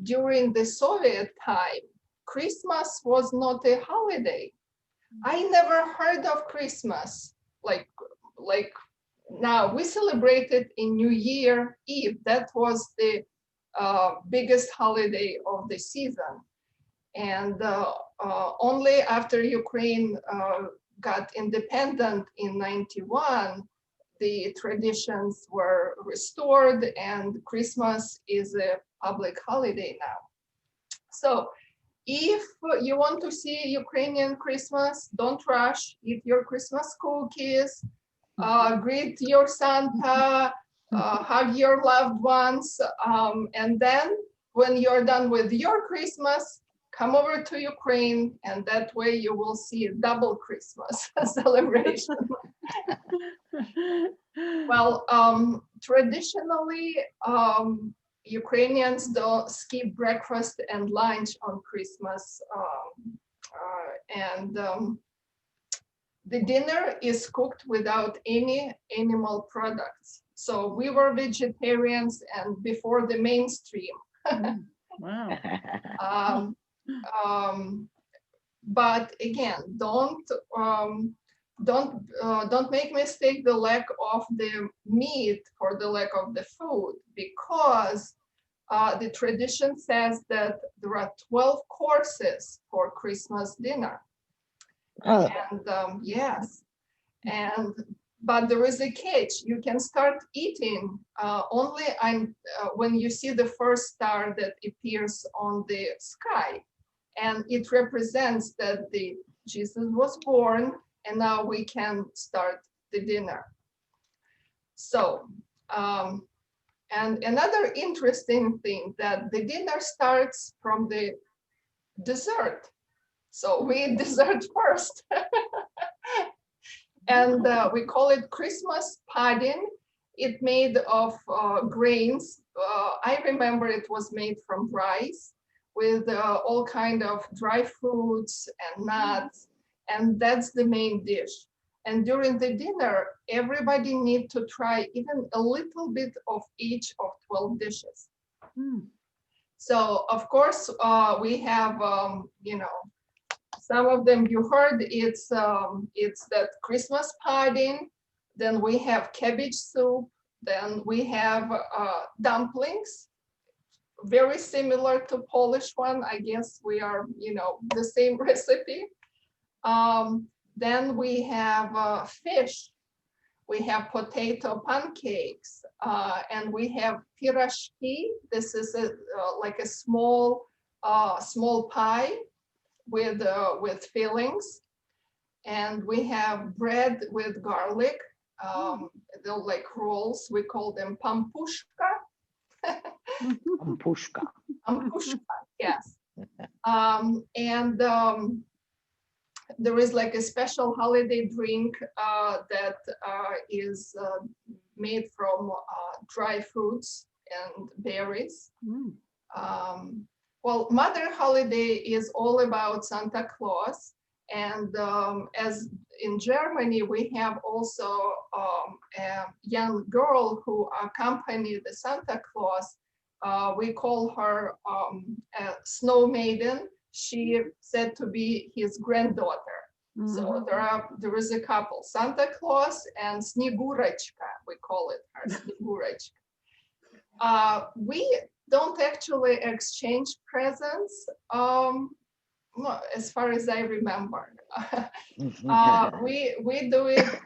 during the Soviet time, Christmas was not a holiday. I never heard of Christmas. Like now we celebrated in New Year Eve. That was the biggest holiday of the season. And only after Ukraine got independent in 91, the traditions were restored and Christmas is a public holiday now. So if you want to see Ukrainian Christmas, don't rush, eat your Christmas cookies, greet your Santa, hug your loved ones, and then when you're done with your Christmas, come over to Ukraine, and that way you will see a double Christmas celebration. Well, traditionally, Ukrainians don't skip breakfast and lunch on Christmas, and the dinner is cooked without any animal products. So we were vegetarians and before the mainstream. Wow. But again, don't make mistake the lack of the meat for the lack of the food, because the tradition says that there are 12 courses for Christmas dinner. Oh, And yes, but there is a catch. You can start eating only when you see the first star that appears on the sky, and it represents that Jesus was born, and now we can start the dinner. So, and another interesting thing, that the dinner starts from the dessert. So we eat dessert first. And we call it Christmas pudding. It's made of grains. I remember it was made from rice with all kind of dry fruits and nuts. And that's the main dish. And during the dinner, everybody need to try even a little bit of each of 12 dishes. So of course, we have, you know, some of them you heard, it's that Christmas pudding, then we have cabbage soup, then we have dumplings, very similar to Polish one. I guess we are, you know, the same recipe. Then we have fish, we have potato pancakes, and we have pirashki. This is like a small pie with fillings, and we have bread with garlic. They're like rolls. We call them pampushka. Pampushka. Pampushka, yes. And there is like a special holiday drink that is made from dry fruits and berries. Well, Mother Holiday is all about Santa Claus. And as in Germany, we have also a young girl who accompanied the Santa Claus. We call her a snow maiden. She said to be his granddaughter. So there is a couple, Santa Claus and Snegurочка, we call it her, Snegurочка. We don't actually exchange presents, as far as I remember. We do it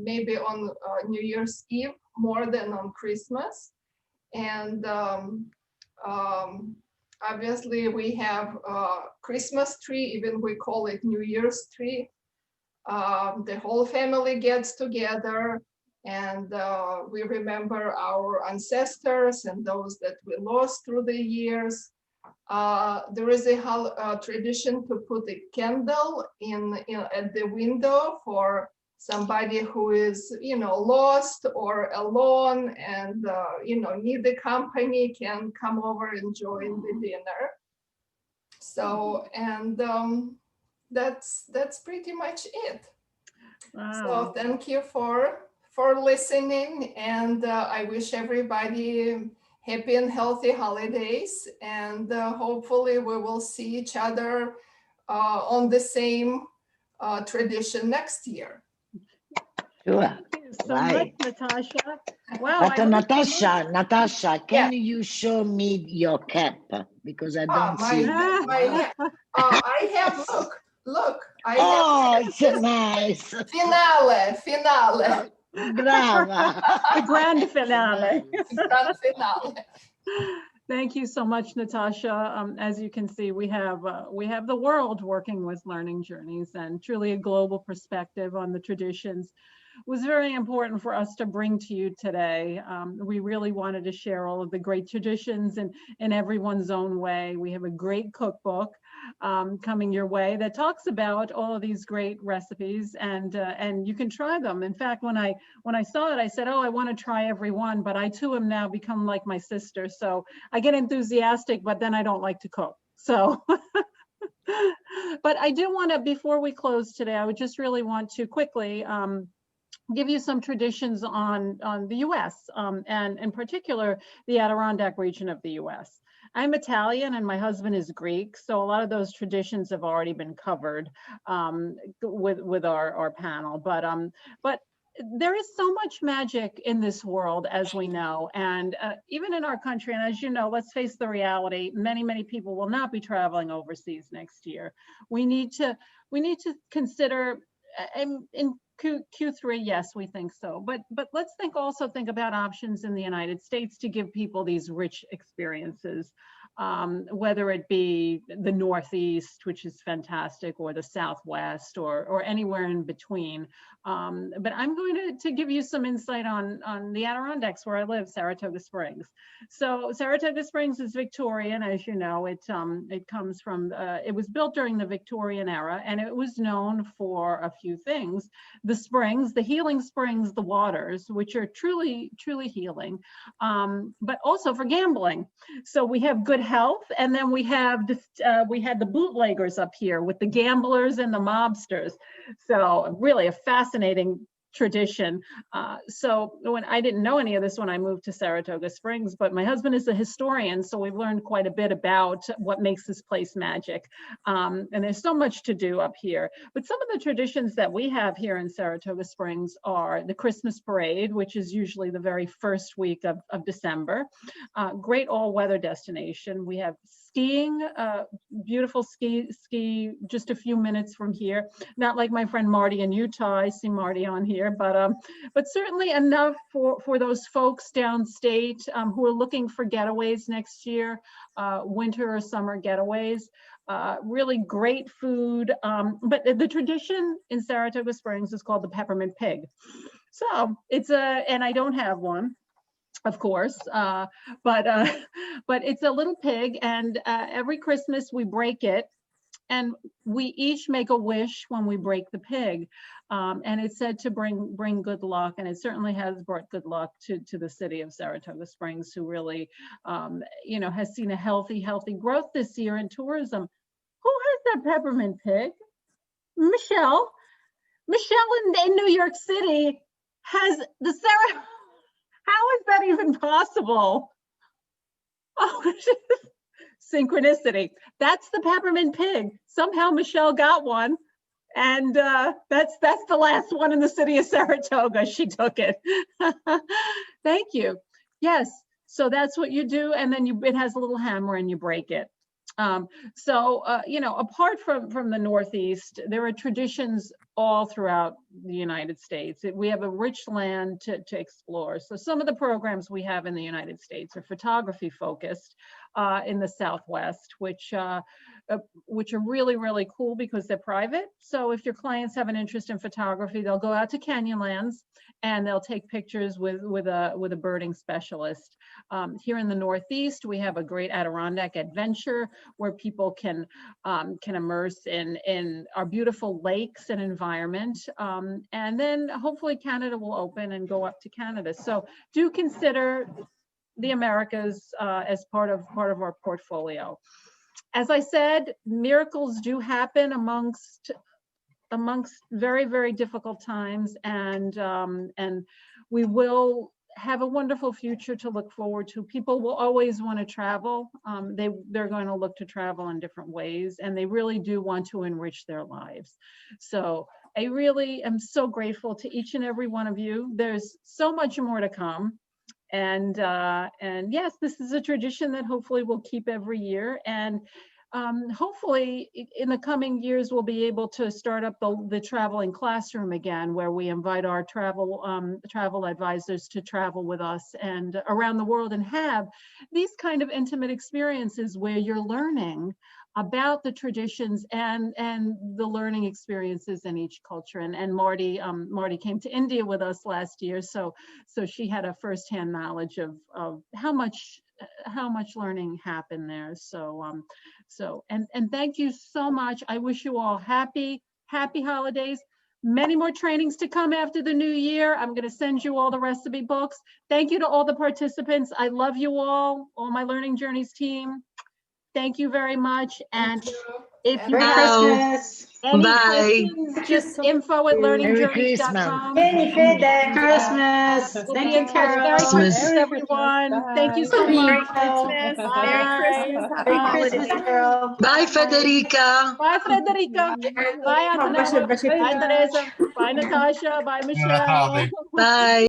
maybe on New Year's Eve more than on Christmas. And obviously we have Christmas tree, even we call it New Year's tree. The whole family gets together, and we remember our ancestors and those that we lost through the years. There is a tradition to put a candle at the window for somebody who is, you know, lost or alone and, you know, need the company, can come over and join the dinner. So, and that's pretty much it. Wow. So thank you for listening, and I wish everybody happy and healthy holidays, and hopefully we will see each other on the same tradition next year. Sure. Thank you so Right. much, Natasha. Wow. But I look Natasha, can you show me your cap? Because I don't see that. I have, look, I Oh, have it's nice. finale. Brava. the grand finale. Grand finale. Thank you so much, Natasha. As you can see, we have the world working with Learning Journeys, and truly a global perspective on the traditions was very important for us to bring to you today. We really wanted to share all of the great traditions in everyone's own way. We have a great cookbook coming your way that talks about all of these great recipes, and you can try them. In fact, when I saw it, I said, oh, I want to try every one, but I too am now become like my sister. So I get enthusiastic, but then I don't like to cook. So, but I do want to, before we close today, I would just really want to quickly give you some traditions on the US, and in particular, the Adirondack region of the US. I'm Italian and my husband is Greek, so a lot of those traditions have already been covered with our panel. But there is so much magic in this world, as we know, and even in our country. And as you know, let's face the reality: many people will not be traveling overseas next year. We need to consider in Q3, yes, we think so. But let's also think about options in the United States to give people these rich experiences, whether it be the Northeast, which is fantastic, or the Southwest, or anywhere in between. But I'm going to give you some insight on the Adirondacks, where I live, Saratoga Springs. So Saratoga Springs is Victorian, as you know. It comes from, it was built during the Victorian era, and it was known for a few things: the springs, the healing springs, the waters, which are truly healing, but also for gambling. So we have good health, and then we have we had the bootleggers up here with the gamblers and the mobsters. So really a fascinating tradition. So when I didn't know any of this when I moved to Saratoga Springs, but my husband is a historian, so we've learned quite a bit about what makes this place magic. And there's so much to do up here. But some of the traditions that we have here in Saratoga Springs are the Christmas parade, which is usually the very first week of December. Great all-weather destination. We have skiing, beautiful ski just a few minutes from here. Not like my friend Marty in Utah. I see Marty on here, but certainly enough for those folks downstate who are looking for getaways next year, winter or summer getaways. Really great food, but the tradition in Saratoga Springs is called the peppermint pig. So it's and I don't have one, of course, but it's a little pig, and every Christmas we break it, and we each make a wish when we break the pig, and it's said to bring good luck, and it certainly has brought good luck to the city of Saratoga Springs, who really has seen a healthy growth this year in tourism. Who has that peppermint pig? Michelle in New York City has the Sarah. How is that even possible? Oh, synchronicity. That's the peppermint pig. Somehow Michelle got one, and that's the last one in the city of Saratoga. She took it. Thank you. Yes, so that's what you do, and then it has a little hammer and you break it. Apart from the Northeast, there are traditions all throughout the United States. We have a rich land to explore. So some of the programs we have in the United States are photography focused in the Southwest, which are really cool because they're private. So if your clients have an interest in photography, they'll go out to Canyonlands and they'll take pictures with a birding specialist. Here in the Northeast, we have a great Adirondack adventure where people can immerse in our beautiful lakes and environment. And then hopefully Canada will open and go up to Canada. So do consider the Americas as part of our portfolio. As I said, miracles do happen amongst very difficult times, and we will have a wonderful future to look forward to. People will always want to travel. They're going to look to travel in different ways, and they really do want to enrich their lives. So I really am so grateful to each and every one of you. There's so much more to come. And yes, this is a tradition that hopefully we'll keep every year. And hopefully in the coming years, we'll be able to start up the traveling classroom again, where we invite our travel advisors to travel with us and around the world and have these kind of intimate experiences where you're learning about the traditions and the learning experiences in each culture. And Marty came to India with us last year, so she had a firsthand knowledge of how much learning happened there. So thank you so much. I wish you all happy holidays. Many more trainings to come after the new year. I'm going to send you all the recipe books. Thank you to all the participants. I love you all my Learning Journeys team. Thank you very much. And if you have any questions, just info@learningjourneys.com. Merry Christmas. We'll be in touch. Merry Christmas, everyone. Thank you so much. Merry Christmas, Carol. Bye, Federica. Bye, Federica. Bye, Antonella. Bye, Teresa. Bye, Natasha. Bye, Michelle. Bye.